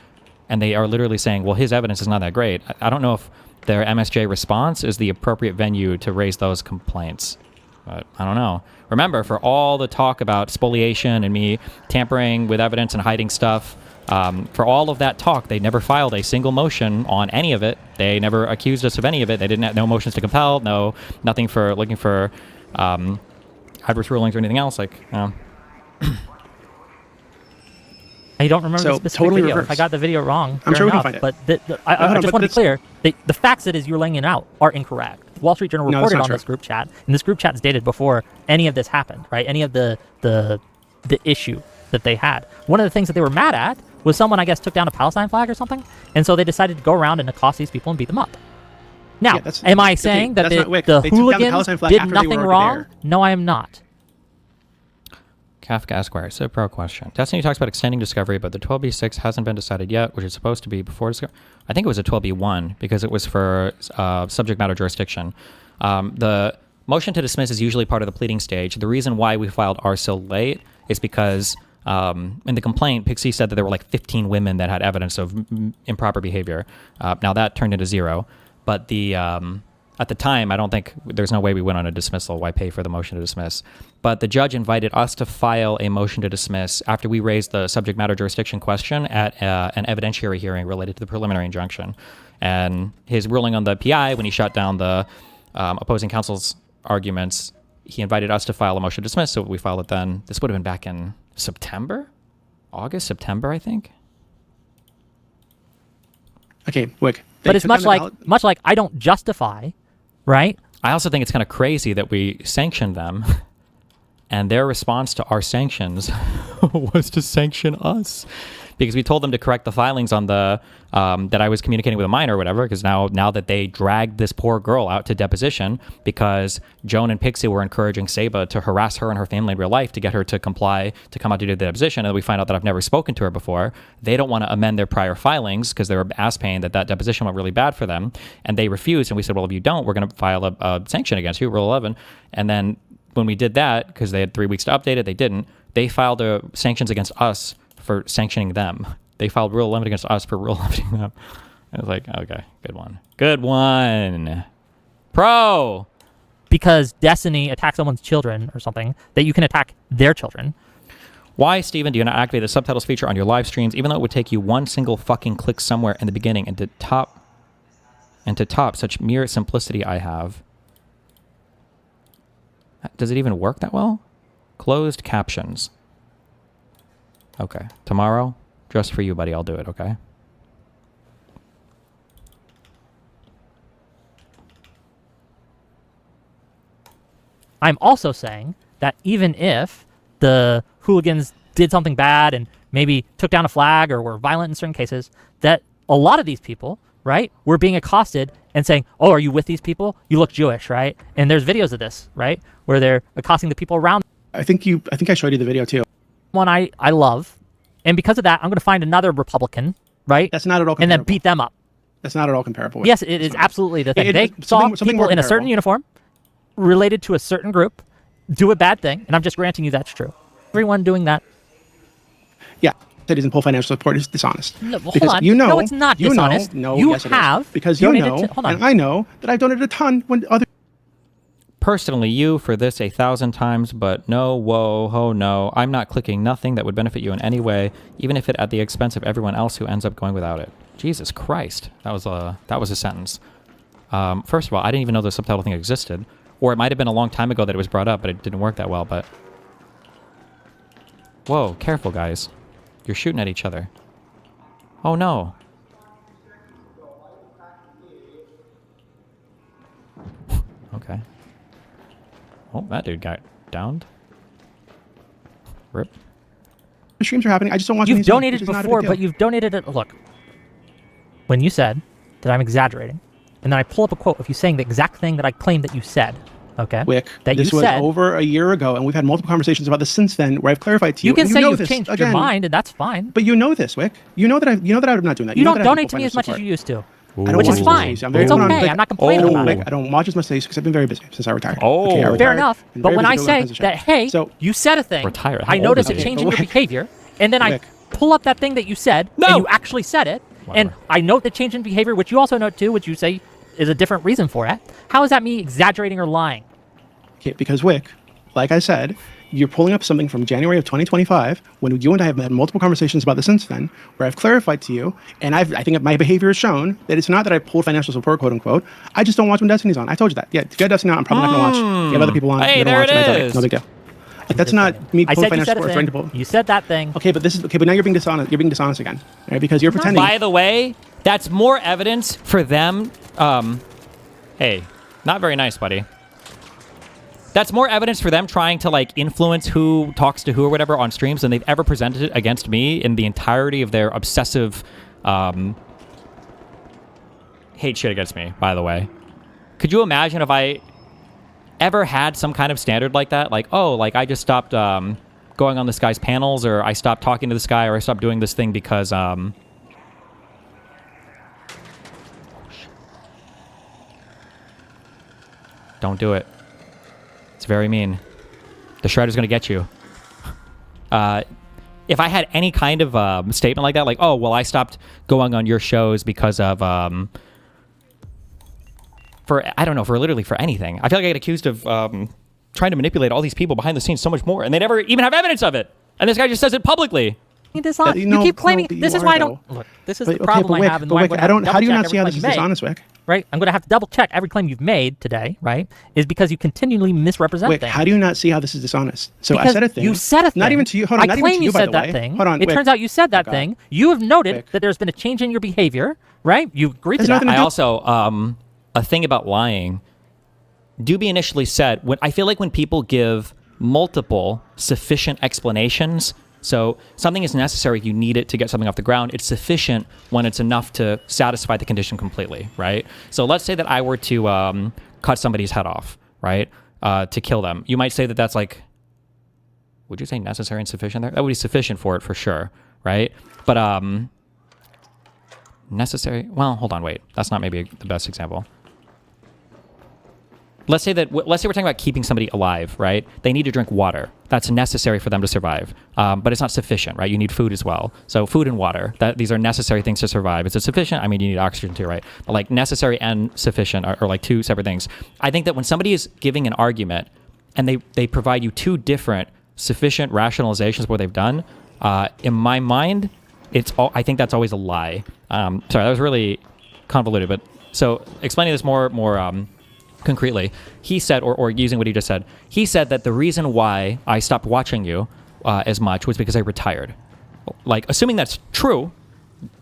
And they are literally saying, well, his evidence is not that great. I don't know if their MSJ response is the appropriate venue to raise those complaints. But I don't know. Remember, for all the talk about spoliation and me tampering with evidence and hiding stuff, for all of that talk, they never filed a single motion on any of it. They never accused us of any of it. They didn't have no motions to compel, nothing for looking for adverse rulings or anything else. Like, I don't remember the specific totally video. reverse. If I got the video wrong, I'm sure we can enough, find it. But I just want to be clear. The facts that you're laying it out are incorrect. Wall Street Journal reported on this group chat, and this group chat is dated before any of this happened, right? Any of the issue that they had. One of the things that they were mad at was someone, I guess, took down a Palestine flag or something, and so they decided to go around and accost these people and beat them up. Now, am I saying that the hooligans did nothing wrong? No, I am not. Kafka Esquire, so pro question. Destiny talks about extending discovery, but the 12B6 hasn't been decided yet, which is supposed to be before discovery. I think it was a 12B1 because it was for subject matter jurisdiction. The motion to dismiss is usually part of the pleading stage. The reason why we filed ours so late is because in the complaint, Pixie said that there were like 15 women that had evidence of improper behavior. Now that turned into 0, but at the time, I don't think there's no way we went on a dismissal. Why pay for the motion to dismiss? But the judge invited us to file a motion to dismiss after we raised the subject matter jurisdiction question at an evidentiary hearing related to the preliminary injunction. And his ruling on the PI, when he shut down the opposing counsel's arguments, he invited us to file a motion to dismiss, so we filed it then. This would have been back in September? September, I think. Okay, Whick. But it's much like I don't justify right? I also think it's kind of crazy that we sanctioned them, and their response to our sanctions was to sanction us. Because we told them to correct the filings on the that I was communicating with a minor or whatever, because now that they dragged this poor girl out to deposition because Joan and Pixie were encouraging Saba to harass her and her family in real life to get her to comply to come out to do the deposition, and we find out that I've never spoken to her before. They don't want to amend their prior filings because they were ass paying that deposition went really bad for them, and they refused, and we said, well, if you don't, we're going to file a sanction against you, Rule 11. And then when we did that, because they had 3 weeks to update it, they didn't. They filed sanctions against us for sanctioning them. They filed Rule 11 against us for Rule 11 them. I was like, okay, good one. Good one. Pro! Because Destiny attacks someone's children or something, that you can attack their children. Why, Steven, do you not activate the subtitles feature on your live streams, even though it would take you one single fucking click somewhere in the beginning and to top such mere simplicity I have? Does it even work that well? Closed captions. Okay. Tomorrow, just for you, buddy, I'll do it, okay? I'm also saying that even if the hooligans did something bad and maybe took down a flag or were violent in certain cases, that a lot of these people, right, were being accosted and saying, oh, are you with these people? You look Jewish, right? And there's videos of this, right, where they're accosting the people around. I think I showed you the video too. One I love, and because of that, I'm going to find another Republican, right? That's not at all comparable. And then beat them up. That's not at all comparable. Yes, it is absolutely the thing. They saw people in a certain uniform related to a certain group do a bad thing, and I'm just granting you that's true. Everyone doing that. Yeah, that isn't full financial support is dishonest. No, hold on. No, it's not dishonest. Yes, it is. Because you know, and I know that I've donated a ton when other. Personally, you for this 1,000 times, but no, whoa, ho, no. I'm not clicking nothing that would benefit you in any way, even if it at the expense of everyone else who ends up going without it. Jesus Christ, that was a sentence. First of all, I didn't even know the subtitle thing existed, or it might have been a long time ago that it was brought up, but it didn't work that well. But whoa, careful, guys! You're shooting at each other. Oh no. Okay. Oh, that dude got downed. Rip. The streams are happening. I just don't watch. You've donated before, but you've donated it. Look, when you said that I'm exaggerating, and then I pull up a quote of you saying the exact thing that I claimed that you said. Okay. Whick, this was over a year ago, and we've had multiple conversations about this since then, where I've clarified to you. You can say you've changed your mind, and that's fine. But you know this, Wick. You know that I'm not doing that. You don't donate to me as much as you used to. Which is fine. It's okay. I'm not complaining about it. I don't watch as much as because I've been very busy since I retired. Oh, okay, I retired. Fair enough. But when I say that, hey, you said a thing, I notice a change in your behavior, and then I pull up that thing that you said, and you actually said it, and I note the change in behavior, which you also note too, which you say is a different reason for it. How is that me exaggerating or lying? Okay, because Wick, like I said, you're pulling up something from January of 2025 when you and I have had multiple conversations about this since then, where I've clarified to you, and I think my behavior has shown that it's not that I pulled financial support, quote unquote. I just don't watch when Destiny's on. I told you that. Yeah, to get Destiny on, I'm probably not going to watch. If you have other people on, hey, you're there going to watch it it. is. No big deal. Like, that's not me pulling financial support. You said that thing. Okay, but but now you're being dishonest. You're being dishonest again, right? Because you're pretending. By the way, that's more evidence for them. Hey, not very nice, buddy. That's more evidence for them trying to like influence who talks to who or whatever on streams than they've ever presented it against me in the entirety of their obsessive hate shit against me, by the way. Could you imagine if I ever had some kind of standard like that? Like, oh, like I just stopped going on this guy's panels, or I stopped talking to this guy, or I stopped doing this thing because don't do it. It's very mean. The Shredder's gonna get you. If I had any kind of statement like that, like, oh, well, I stopped going on your shows because of, I don't know, for anything. I feel like I get accused of trying to manipulate all these people behind the scenes so much more, and they never even have evidence of it. And this guy just says it publicly. You keep claiming. This is why I don't. Look, this is the problem I have. And why how do you not see how this is dishonest, Wick? Right? I'm going to have to double check every claim you've made today, right? Is because you continually misrepresent things. How do you not see how this is dishonest? So because I said a thing. You said a thing. Not even to you. Hold on. I claim you said that thing. Hold on. It turns out you said that thing. You have noted that there's been a change in your behavior, right? You agreed to that. I also, a thing about lying Doobie initially said, I feel like when people give multiple sufficient explanations, so something is necessary, you need it to get something off the ground, it's sufficient when it's enough to satisfy the condition completely, right? So let's say that I were to cut somebody's head off, right, to kill them. You might say that that's like, would you say necessary and sufficient there? That would be sufficient for it for sure, right? But necessary, well, hold on, wait. That's not maybe the best example. Let's say we're talking about keeping somebody alive, right? They need to drink water. That's necessary for them to survive, but it's not sufficient, right? You need food as well. So food and water, these are necessary things to survive. Is it sufficient? I mean, you need oxygen too, right? But like necessary and sufficient are like two separate things. I think that when somebody is giving an argument and they provide you two different sufficient rationalizations of what they've done, in my mind, I think that's always a lie. Sorry, that was really convoluted, but so explaining this more concretely, he said, or using what he just said, he said that the reason why I stopped watching you as much was because I retired. Like, assuming that's true,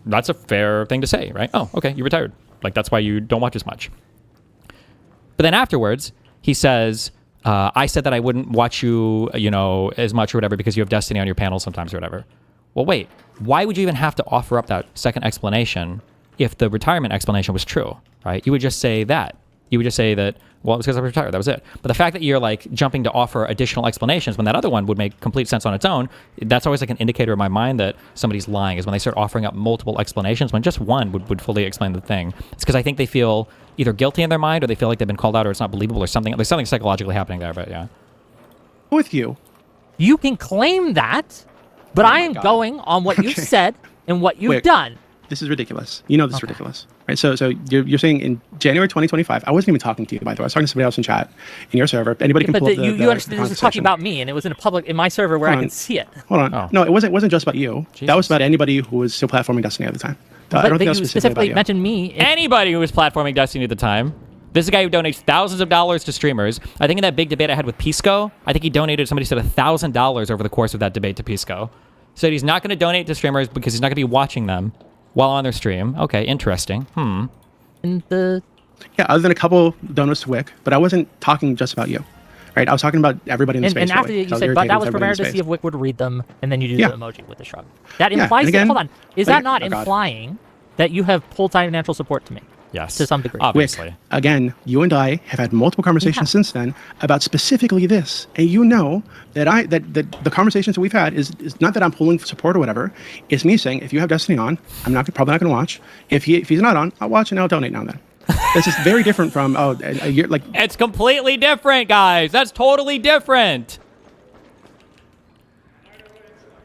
that's a fair thing to say, right? Oh, okay, you retired. Like, that's why you don't watch as much. But then afterwards, he says, I said that I wouldn't watch you, as much or whatever because you have Destiny on your panel sometimes or whatever. Well, wait, why would you even have to offer up that second explanation if the retirement explanation was true, right? You would just say that. You would just say that, well, it was because I was retired. That was it. But the fact that you're like jumping to offer additional explanations when that other one would make complete sense on its own, that's always like an indicator in my mind that somebody's lying, is when they start offering up multiple explanations when just one would fully explain the thing. It's because I think they feel either guilty in their mind or they feel like they've been called out or it's not believable or something. There's something psychologically happening there, but yeah. With you. You can claim that, but I am going on what you've said and what you've done. This is ridiculous. You know this is ridiculous, right? So you're saying in January 2025, I wasn't even talking to you, by the way. I was talking to somebody else in chat in your server. Anybody can pull up you understand this was talking about me, and it was in my server where I can see it. Hold on. Oh. No, it wasn't just about you. Jesus. That was about anybody who was still platforming Destiny at the time. I don't think you specifically mentioned me. Anybody who was platforming Destiny at the time. This is a guy who donates thousands of dollars to streamers. I think in that big debate I had with Pisco, I think he donated, somebody said $1,000 over the course of that debate to Pisco. Said he's not going to donate to streamers because he's not going to be watching them while on their stream. Okay, interesting. Yeah, other than a couple donuts to Whick, but I wasn't talking just about you, right? I was talking about everybody in the space. And after you said, but that was primarily to see if Whick would read them, and then you do the emoji with the shrug. That implies, hold on, is that not implying that you have pulled financial support to me? Yes. To some degree. Obviously. Whick, again, you and I have had multiple conversations since then about specifically this. And you know that the conversations that we've had is not that I'm pulling for support or whatever. It's me saying, if you have Destiny on, I'm probably not going to watch. If he's not on, I'll watch and I'll donate now and then. This is very different from, a year, like... It's completely different, guys. That's totally different.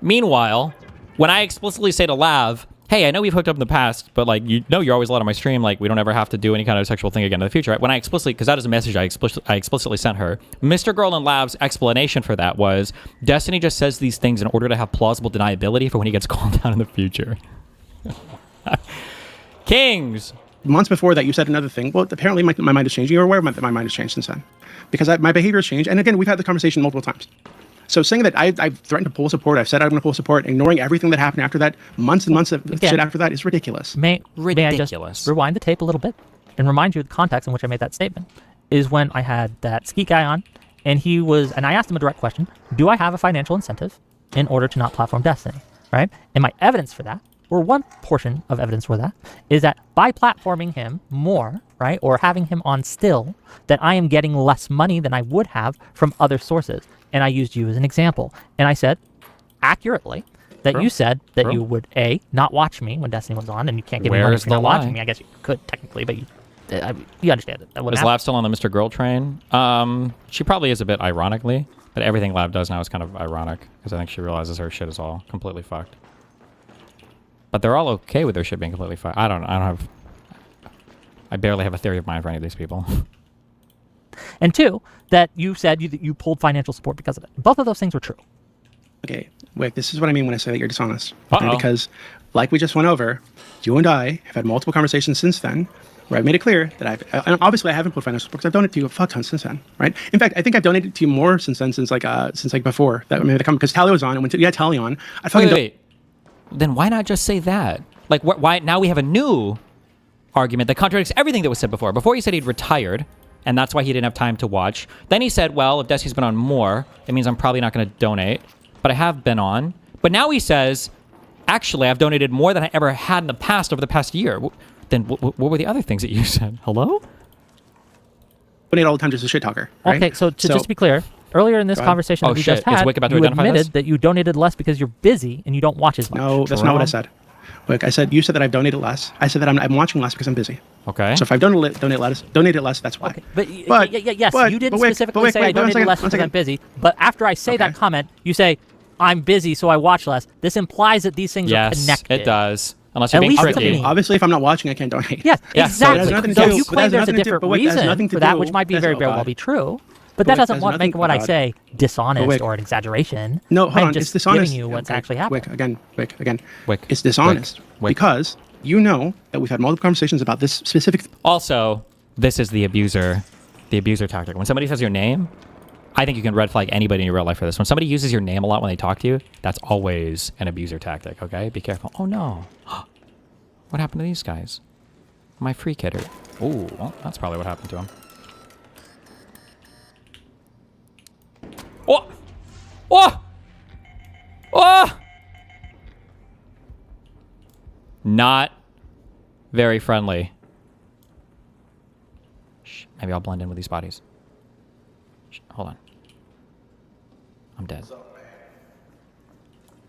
Meanwhile, when I explicitly say to Lav, hey, I know we've hooked up in the past, but like, you're always allowed on my stream. Like, we don't ever have to do any kind of sexual thing again in the future. Right? When I explicitly, because that is a message I explicitly sent her. Mr. Girl and Lav's explanation for that was, Destiny just says these things in order to have plausible deniability for when he gets called out in the future. Kings. Months before that, you said another thing. Well, apparently my mind is changing. You're aware my mind has changed since then. Because my behavior has changed. And again, we've had the conversation multiple times. So saying that I've threatened to pull support, I've said I'm going to pull support, ignoring everything that happened after that, months and months of shit after that, is ridiculous. May I just rewind the tape a little bit and remind you of the context in which I made that statement? Is when I had that Skeet guy on, and I asked him a direct question: do I have a financial incentive in order to not platform Destiny? Right? And my evidence for that, or one portion of evidence for that, is that by platforming him more, right, or having him on still, that I am getting less money than I would have from other sources. And I used you as an example. And I said, accurately, that you said that you would, not watch me when Destiny was on, and you can't give me money if you're not watching me. I guess you could, technically, but you understand it. Is Lav still on the Mr. Girl train? She probably is a bit ironically, but everything Lav does now is kind of ironic, because I think she realizes her shit is all completely fucked. But they're all okay with their shit being completely fucked. I barely have a theory of mind for any of these people. And two, that you said you pulled financial support because of it. Both of those things were true. Okay, wait, this is what I mean when I say that you're dishonest. Okay, because, like we just went over, you and I have had multiple conversations since then where I've made it clear that obviously I haven't pulled financial support because I've donated to you a fuck ton since then, right? In fact, I think I've donated to you more since then, since before that. I mean, because Tally was on, and when you had Tally on, I fucking wait. Then why not just say that? Like, why now we have a new argument that contradicts everything that was said before. Before you said he'd retired, and that's why he didn't have time to watch. Then he said, well, if Destiny's been on more, it means I'm probably not going to donate, but I have been on. But now he says, actually, I've donated more than I ever had in the past over the past year. Then what were the other things that you said? Hello? Donate all the time, just a shit talker. Right? Okay, so just to be clear, earlier in this conversation that we just had, you admitted that you donated less because you're busy and you don't watch as much. No, that's not what I said. Look, you said that I've donated less. I said that I'm watching less because I'm busy. Okay. So if I've donated less, that's why. Okay. But you didn't specifically say I donated less because I'm busy. But after I say that comment, you say, I'm busy, so I watch less. This implies that these things are connected. Yes, it does. Unless you're being tricky. Obviously, if I'm not watching, I can't donate. Yes, exactly. So you claim there's a different different reason for that, which might be very well be true. But that doesn't make what I say dishonest or an exaggeration. No, hold on. Just it's dishonest. Giving you what's actually happening. Wick. It's dishonest because you know that we've had multiple conversations about this specific. Also, this is the abuser tactic. When somebody says your name, I think you can red flag anybody in your real life for this. When somebody uses your name a lot when they talk to you, that's always an abuser tactic, okay? Be careful. Oh, no. What happened to these guys? My free kidder. Oh, well, that's probably what happened to him. Oh! Oh! Oh! Not very friendly. Shh, maybe I'll blend in with these bodies. Shh, hold on. I'm dead.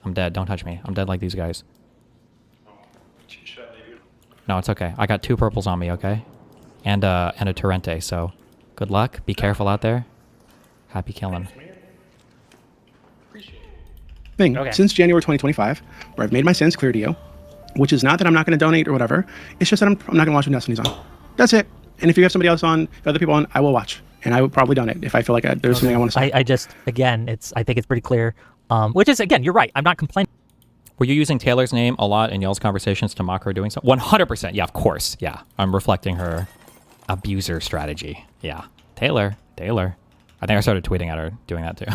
I'm dead. Don't touch me. I'm dead like these guys. No, it's okay. I got 2 purples on me, okay? And a Torrente, so good luck. Be careful out there. Happy killing. Since January 2025, where I've made my sins clear to you, which is not that I'm not going to donate or whatever. It's just that I'm not going to watch when Destiny's on. That's it. And if you have somebody else on, if other people on, I will watch. And I would probably donate if I feel like there's something I want to say. I think it's pretty clear. Which is, again, you're right. I'm not complaining. Were you using Taylor's name a lot in y'all's conversations to mock her doing so? 100%. Yeah, of course. Yeah. I'm reflecting her abuser strategy. Yeah. Taylor. I think I started tweeting at her doing that too.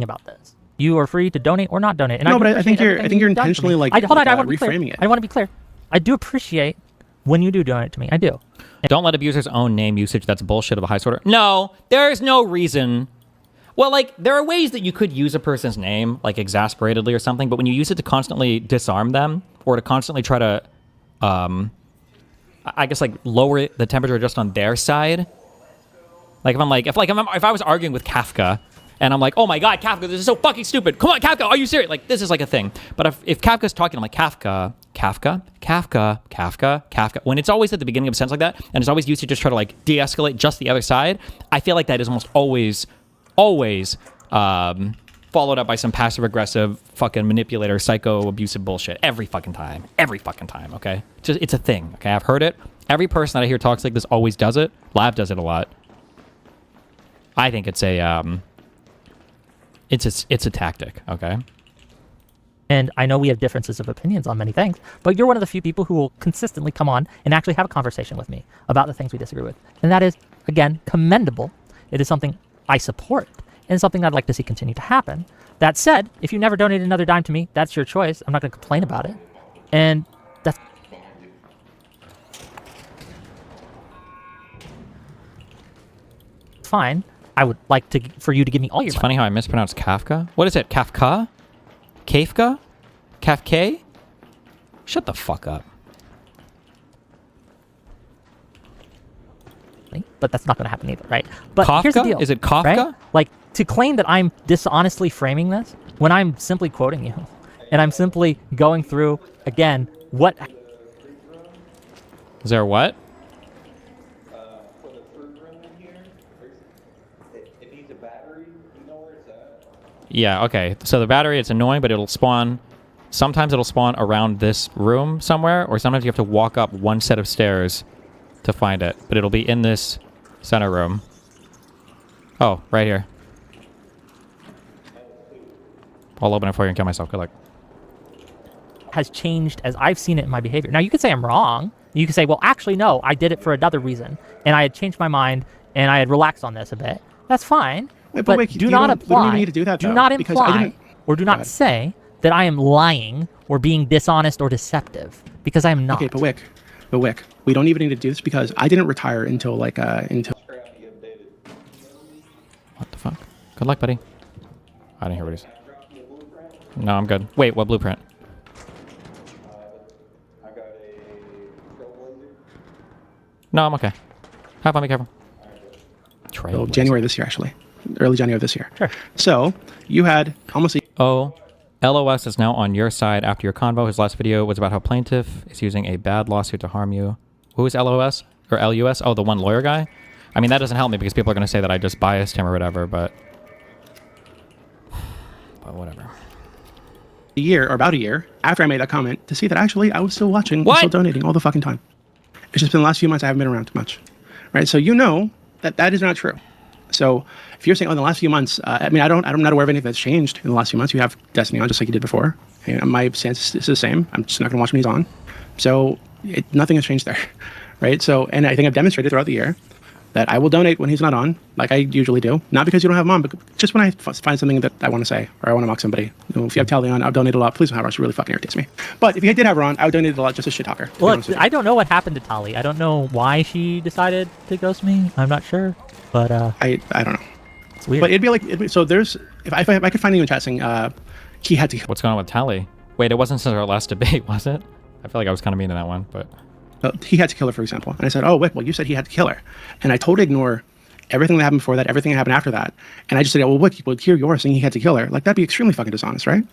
About this. You are free to donate or not donate. And no, but I think you're intentionally reframing it. I want to be clear. I do appreciate when you do donate to me. I do. Don't let abusers own name usage. That's bullshit of the highest order. No, there is no reason. Well, like, there are ways that you could use a person's name, like, exasperatedly or something, but when you use it to constantly disarm them or to constantly try to, I guess, like, lower the temperature just on their side. Like, if I was arguing with Kafka, and I'm like, oh my God, Kafka, this is so fucking stupid. Come on, Kafka, are you serious? Like, this is like a thing. But if Kafka's talking, I'm like, Kafka. When it's always at the beginning of a sentence like that, and it's always used to just try to, like, de-escalate just the other side, I feel like that is almost always followed up by some passive-aggressive, fucking manipulator, psycho-abusive bullshit. Every fucking time, okay? It's a thing, okay? I've heard it. Every person that I hear talks like this always does it. Lab does it a lot. I think it's a tactic, okay? And I know we have differences of opinions on many things, but you're one of the few people who will consistently come on and actually have a conversation with me about the things we disagree with. And that is, again, commendable. It is something I support and something I'd like to see continue to happen. That said, if you never donate another dime to me, that's your choice. I'm not going to complain about it. And that's fine. I would like for you to give me all your money. It's funny how I mispronounced Kafka. What is it? Kafka? Kafka? Kafka? Shut the fuck up. But that's not going to happen either, right? But Kafka? Here's the deal. Is it Kafka? Right? Like, to claim that I'm dishonestly framing this when I'm simply quoting you and I'm simply going through, again, what... Is there what? Yeah, okay. So the battery, it's annoying, but it'll spawn... Sometimes it'll spawn around this room somewhere, or sometimes you have to walk up one set of stairs to find it. But it'll be in this center room. Oh, right here. I'll open it for you and kill myself. Good luck. Has changed as I've seen it in my behavior. Now, you could say I'm wrong. You could say, well, actually, no, I did it for another reason. And I had changed my mind, and I had relaxed on this a bit. That's fine. Wait, but wait, do not apply, need to do that, do though, not imply, or do not say that I am lying or being dishonest or deceptive, because I am not. Okay, but Wick, we don't even need to do this because I didn't retire until Good luck, buddy. I didn't hear what he said. No, I'm good. Wait, what blueprint? No, I'm okay. Have fun, be careful. So January this year, actually. Early January of this year. Sure. So you had almost a... Oh, LOS is now on your side after your convo. His last video was about how plaintiff is using a bad lawsuit to harm you. Who is LOS? Or LUS? Oh, the one lawyer guy? I mean, that doesn't help me because people are going to say that I just biased him or whatever, but whatever. A year, or about a year, after I made that comment, to see that actually I was still watching and still donating all the fucking time. It's just been the last few months I haven't been around too much. Right? So you know that that is not true. So if you're saying, oh, in the last few months, I mean, I'm not aware of anything that's changed in the last few months. You have Destiny on just like you did before. And my stance is the same. I'm just not going to watch when he's on. So nothing has changed there. Right? So, and I think I've demonstrated throughout the year that I will donate when he's not on, like I usually do. Not because you don't have him on, but just when I find something that I want to say or I want to mock somebody. You know, if you have Tally on, I'll donate a lot. Please don't have her. She really fucking irritates me. But if you did have her on, I would donate a lot just as shit talker. Well, I don't know what happened to Tali. I don't know why she decided to ghost me. I'm not sure. But I don't know. It's weird. But it'd be like, so there's, if I could find you in chat saying, he had to. What's going on with Tally? Wait, it wasn't since our last debate, was it? I feel like I was kind of mean in that one, but. He had to kill her, for example. And I said, oh, Whick, well, you said he had to kill her. And I totally ignore everything that happened before that, everything that happened after that. And I just said, well, Whick, well, here you are saying he had to kill her. Like, that'd be extremely fucking dishonest, right?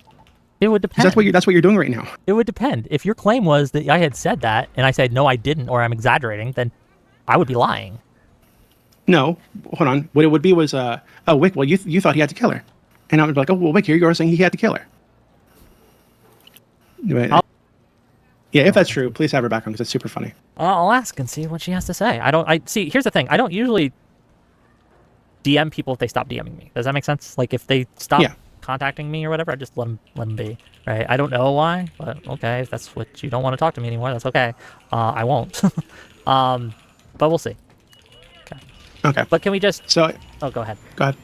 It would depend. That's what you're doing right now. It would depend. If your claim was that I had said that, and I said, no, I didn't, or I'm exaggerating, then I would be lying. No, hold on. What it would be was, oh, Whick, well, you thought he had to kill her. And I would be like, oh, well, Whick, here you are saying he had to kill her. Anyway, yeah, if that's true, please have her back on because it's super funny. I'll ask and see what she has to say. See, here's the thing. I don't usually DM people if they stop DMing me. Does that make sense? Like, if they stop contacting me or whatever, I just let them be, right? I don't know why, but okay, if that's what you don't want to talk to me anymore, that's okay. I won't. But we'll see. Okay. But can we just... So... Oh, go ahead. Go ahead.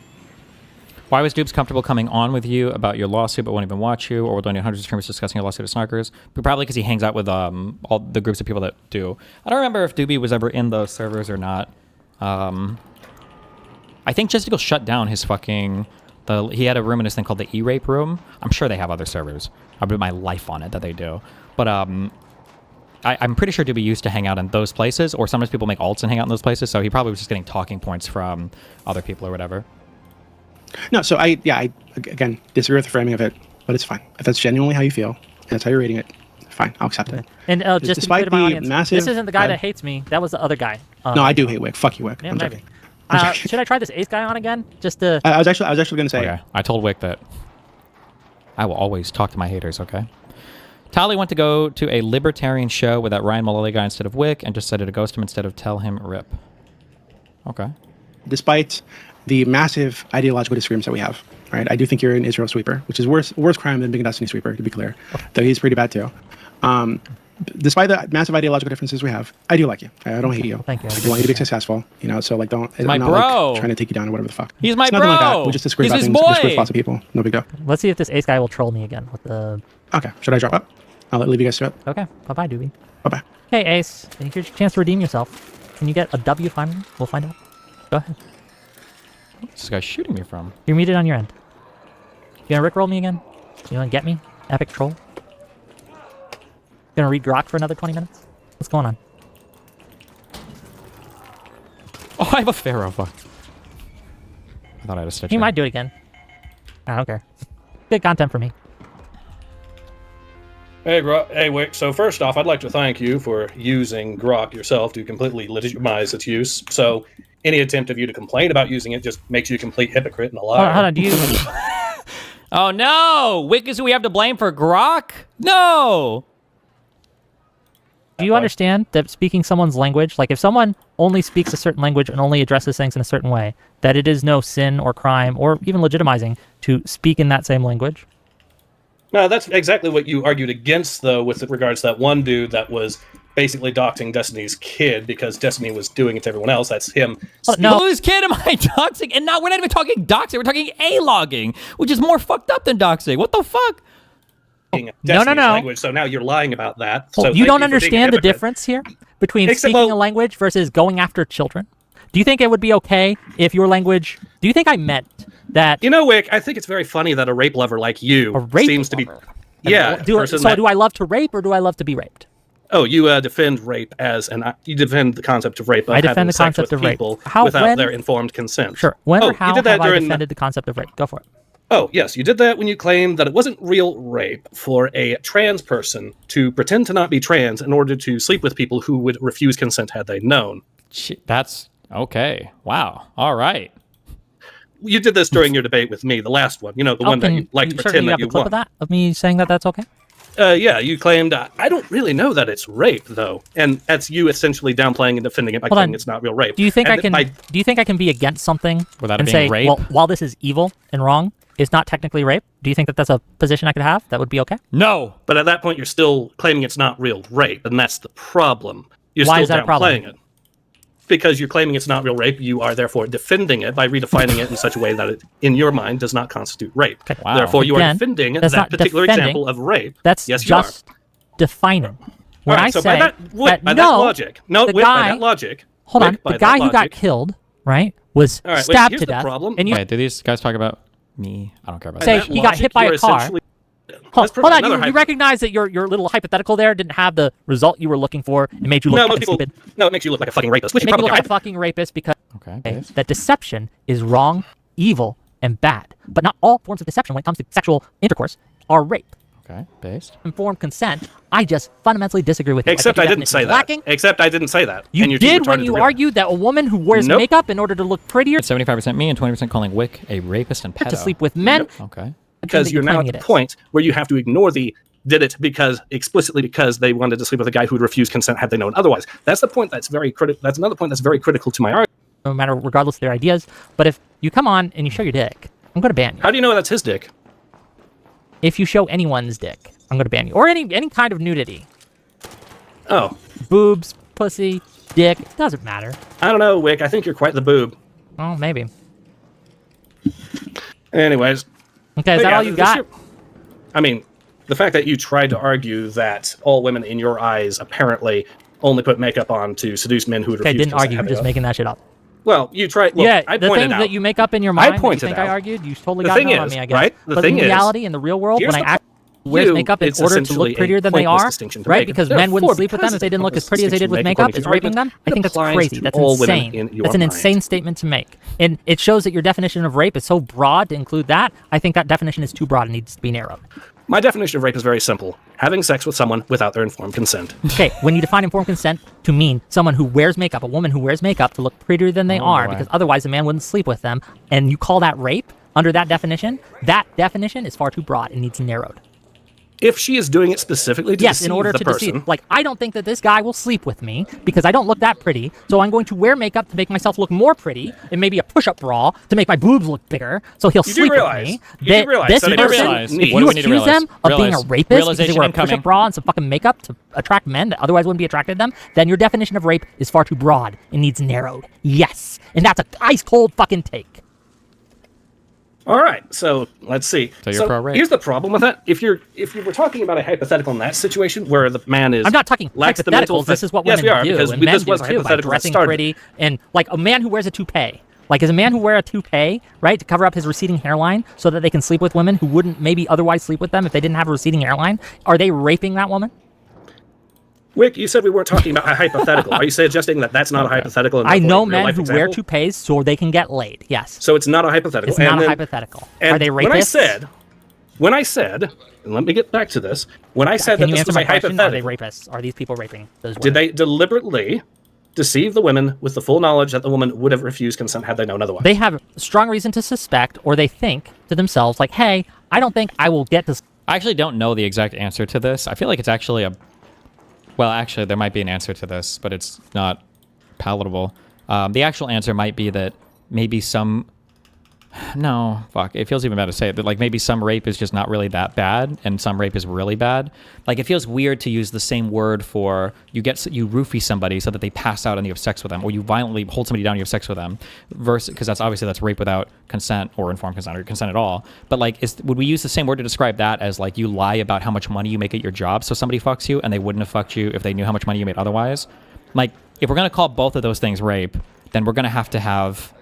Why was Dubes comfortable coming on with you about your lawsuit but won't even watch you, or will donate hundreds of streamers discussing your lawsuit of snarkers? Probably because he hangs out with all the groups of people that do. I don't remember if Doobie was ever in those servers or not. I think Jessica shut down his fucking... he had a room in his thing called the E-Rape room. I'm sure they have other servers. I put my life on it that they do. But I'm pretty sure Doobie used to hang out in those places, or sometimes people make alts and hang out in those places, so he probably was just getting talking points from other people or whatever. No, so I again disagree with the framing of it, but it's fine. If that's genuinely how you feel, and that's how you're reading it, fine, I'll accept it. And just despite to be clear to my the audience, massive, this isn't the guy that hates me. That was the other guy. No, I do hate Whick. Fuck you, Whick. Yeah, I'm maybe. joking. Should I try this Ace guy on again? Just to... I was actually going to say. Okay. I told Whick that I will always talk to my haters. Okay. Tali went to go to a libertarian show with that Ryan Mullally guy instead of Whick, and just decided to ghost him instead of tell him rip. Okay. Despite the massive ideological disagreements that we have, right? I do think you're an Israel sweeper, which is worse crime than being a Destiny sweeper, to be clear. Though he's pretty bad too. Despite the massive ideological differences we have, I do like you. I don't hate you. Thank you. I do want you to be successful. You know, so like I'm my not bro. like trying to take you down or whatever the fuck. He's my it's bro. Nothing like that. We just disagree about He's things. his boy. Disagree with lots of people. No big deal. Let's see if this Ace guy will troll me again with the... Okay. Should I drop up? I'll leave you guys to it. Okay. Bye-bye, Doobie. Bye-bye. Hey, Ace. Here's your chance to redeem yourself. Can you get a W finally? We'll find out. Go ahead. What's this guy shooting me from? You're muted on your end. You gonna rickroll me again? You wanna get me? Epic troll? Gonna read Grok for another 20 minutes? What's going on? Oh, I have a Pharaoh. Fuck. I thought I had a Stitcher. He might do it again. I don't care. Good content for me. Hey, hey, Whick. So first off, I'd like to thank you for using Grok yourself to completely legitimize its use. So any attempt of you to complain about using it just makes you a complete hypocrite and a liar. Hold on, do you... Oh, no! Whick is who we have to blame for Grok? No! Do you understand that speaking someone's language, like if someone only speaks a certain language and only addresses things in a certain way, that it is no sin or crime or even legitimizing to speak in that same language? No, that's exactly what you argued against, though, with regards to that one dude that was basically doxing Destiny's kid because Destiny was doing it to everyone else. That's him. No, whose kid am I doxing? And now we're not even talking doxing. We're talking A-logging, which is more fucked up than doxing. What the fuck? No. Language, so now you're lying about that. Well, so you don't understand the difference here between speaking a language versus going after children? Do you think it would be okay if your language... Do you think I meant that... You know, Whick, I think it's very funny that a rape lover like you seems to be... Yeah. Do I love to rape or do I love to be raped? Oh, you defend rape you defend the concept of rape. I defend the concept of rape. Without their informed consent. Sure. When or how have I defended the concept of rape? Go for it. Oh, yes, you did that when you claimed that it wasn't real rape for a trans person to pretend to not be trans in order to sleep with people who would refuse consent had they known. That's okay. Wow. All right. You did this during your debate with me, the last one. You know, the one that you like to pretend that you won. Of that, of me saying that that's okay? Yeah, you claimed, I don't really know that it's rape, though. And that's you essentially downplaying and defending it by claiming it's not real rape. Do you think do you think I can be against something without and it say, being rape? well, while this is evil and wrong, it's not technically rape? Do you think that that's a position I could have that would be okay? No. But at that point, you're still claiming it's not real rape, and that's the problem. You're Why still is that downplaying it. Because you're claiming it's not real rape, you are therefore defending it by redefining it in such a way that it, in your mind, does not constitute rape. Okay. Wow. Therefore, you are defending that particular example of rape. That's yes, just defining. When I say by that logic, by that logic, hold on, the guy who got killed, right, was stabbed to death. And wait, do these guys talk about me? I don't care about say that. he got hit by a car. Hold on, you recognize that your little hypothetical there didn't have the result you were looking for. It made you look stupid. No, it makes you look like a fucking rapist. It makes you look like a fucking rapist because that deception is wrong, evil, and bad. But not all forms of deception when it comes to sexual intercourse are rape. Okay, based. Informed consent, I just fundamentally disagree with you. Except I didn't say that. Except I didn't say that. You did when you argued that a woman who wears makeup in order to look prettier... It's 75% me and 20% calling Whick a rapist and pedo. ...to sleep with men. Okay. Because you're now at the point where you have to ignore did it explicitly because they wanted to sleep with a guy who would refuse consent had they known otherwise. That's the point that's very critical. That's another point that's very critical to my argument. No matter, regardless of their ideas. But if you come on and you show your dick, I'm going to ban you. How do you know that's his dick? If you show anyone's dick, I'm going to ban you. Or any kind of nudity. Oh. Boobs, pussy, dick, doesn't matter. I don't know, Whick. I think you're quite the boob. Oh, maybe. Anyways. Okay, is that all you got? I mean, the fact that you tried to argue that all women in your eyes apparently only put makeup on to seduce men who would refuse I didn't argue. You're just making that shit up. Well, you tried. Well, yeah, I the things that you make up in your mind that you think I argued, you totally got it on me, I guess. Right? But in reality, in the real world, when I actually wear makeup in order to look prettier than they are, right? Because men wouldn't sleep with them if they didn't look as pretty as they did with makeup, is raping them? I think that's crazy. That's insane. That's an insane statement to make. And it shows that your definition of rape is so broad to include that. I think that definition is too broad and needs to be narrowed. My definition of rape is very simple. Having sex with someone without their informed consent. Okay, when you define informed consent to mean someone who wears makeup, a woman who wears makeup to look prettier than they are, because otherwise a man wouldn't sleep with them, and you call that rape under that definition is far too broad and needs narrowed. If she is doing it specifically to deceive in order the to person. Deceive. Like, I don't think that this guy will sleep with me because I don't look that pretty, so I'm going to wear makeup to make myself look more pretty, and maybe a push-up bra to make my boobs look bigger, so he'll sleep with me. This person, if you accuse them of being a rapist because they wear a push-up bra and some fucking makeup to attract men that otherwise wouldn't be attracted to them, then your definition of rape is far too broad and needs narrowed. Yes, and that's an ice-cold fucking take. All right, so let's see. So you're pro-rape. Here's the problem with that. If you were talking about a hypothetical in that situation where the man is... I'm not talking hypotheticals. This is what women do, and men do too, by dressing pretty. And like a man who wears a toupee. Like, is a man who wears a toupee, right, to cover up his receding hairline so that they can sleep with women who wouldn't maybe otherwise sleep with them if they didn't have a receding hairline? Are they raping that woman? Whick, you said we weren't talking about a hypothetical. Are you suggesting that that's not a hypothetical? I know men who wear toupees so they can get laid, yes. So it's not a hypothetical. It's not a hypothetical. Are they rapists? When I said, and let me get back to this, when I said that this was a hypothetical... Are they rapists? Are these people raping those women? Did they deliberately deceive the women with the full knowledge that the woman would have refused consent had they known otherwise? They have strong reason to suspect, or they think to themselves, like, hey, I don't think I will get this... I actually don't know the exact answer to this. I feel like it's actually a... Well, actually, there might be an answer to this, but it's not palatable. The actual answer might be that maybe some... No, fuck. It feels even bad to say it, but like maybe some rape is just not really that bad, and some rape is really bad. Like, it feels weird to use the same word for you roofie somebody so that they pass out and you have sex with them, or you violently hold somebody down and you have sex with them, versus because that's rape without consent or informed consent or consent at all. But like, would we use the same word to describe that as like you lie about how much money you make at your job so somebody fucks you and they wouldn't have fucked you if they knew how much money you made otherwise? Like, if we're gonna call both of those things rape, then we're going to have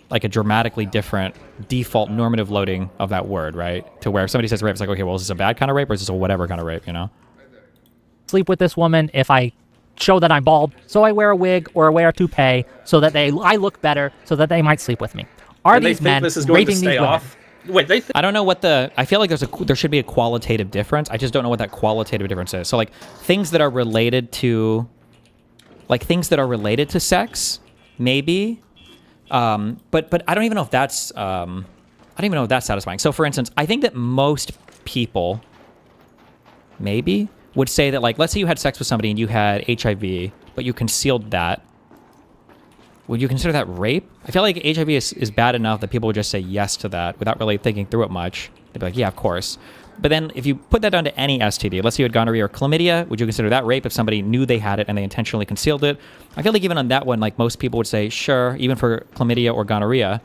like a dramatically different default normative loading of that word, right? To where if somebody says rape, it's like, okay, well, is this a bad kind of rape or is this a whatever kind of rape, you know? Sleep with this woman if I show that I'm bald, so I wear a wig or I wear a toupee so that I look better, so that they might sleep with me. Are these men raping these women? Wait, I don't know what I feel like there should be a qualitative difference. I just don't know what that qualitative difference is. So like things that are related to sex, maybe. But I don't even know if that's satisfying. So for instance, I think that most people maybe would say that, like, let's say you had sex with somebody and you had HIV, but you concealed that. Would you consider that rape? I feel like HIV is bad enough that people would just say yes to that without really thinking through it much. They'd be like, yeah, of course. But then if you put that down to any STD, let's say you had gonorrhea or chlamydia, would you consider that rape if somebody knew they had it and they intentionally concealed it? I feel like even on that one, like, most people would say, sure, even for chlamydia or gonorrhea.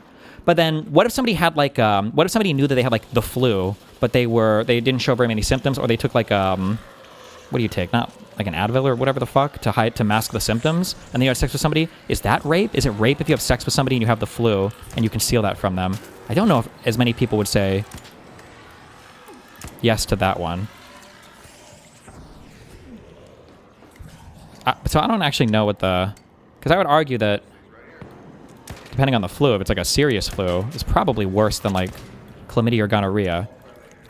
But then what if somebody had like, what if somebody knew that they had like the flu, but they didn't show very many symptoms, or they took like, what do you take? Not like an Advil or whatever the fuck to mask the symptoms, and then you had sex with somebody? Is that rape? Is it rape if you have sex with somebody and you have the flu and you conceal that from them? I don't know if as many people would say yes to that one. So I don't actually know what because I would argue that depending on the flu, if it's like a serious flu, it's probably worse than like chlamydia or gonorrhea.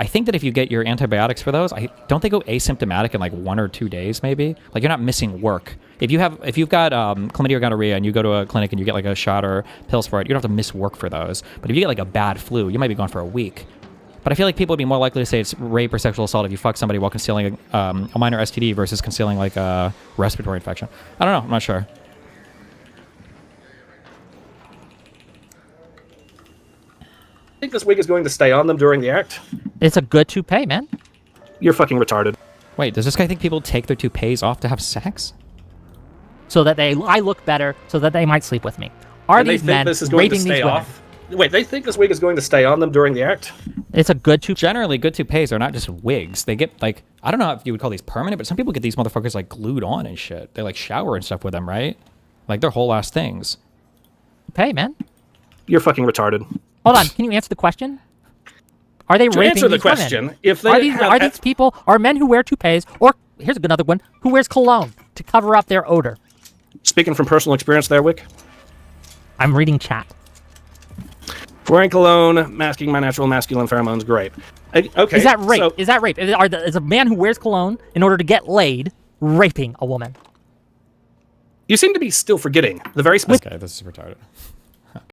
I think that if you get your antibiotics for those, don't they go asymptomatic in like 1 or 2 days, maybe? Like, you're not missing work. If you've got chlamydia or gonorrhea and you go to a clinic and you get like a shot or pills for it, you don't have to miss work for those. But if you get like a bad flu, you might be gone for a week. But I feel like people would be more likely to say it's rape or sexual assault if you fuck somebody while concealing a minor STD versus concealing like a respiratory infection. I don't know. I'm not sure. I think this wig is going to stay on them during the act. It's a good toupee, man. You're fucking retarded. Wait, does this guy think people take their toupees off to have sex? So that I look better, so that they might sleep with me. Are these men raping these women? Wait, they think this wig is going to stay on them during the act? It's a good toupee. Generally, good toupees are not just wigs. They get, like, I don't know if you would call these permanent, but some people get these motherfuckers, like, glued on and shit. They, like, shower and stuff with them, right? Like, they're whole ass things. Toupee, man. You're fucking retarded. Hold on, can you answer the question? Are they raping answer the these question, women? if they are these people men who wear toupees, or here's another one, who wears cologne to cover up their odor? Speaking from personal experience there, Whick? I'm reading chat. Wearing cologne, masking my natural masculine pheromones, great. Okay. Is that rape? Is that rape? Is a man who wears cologne in order to get laid raping a woman? You seem to be still forgetting the very specific... Okay, this is retarded.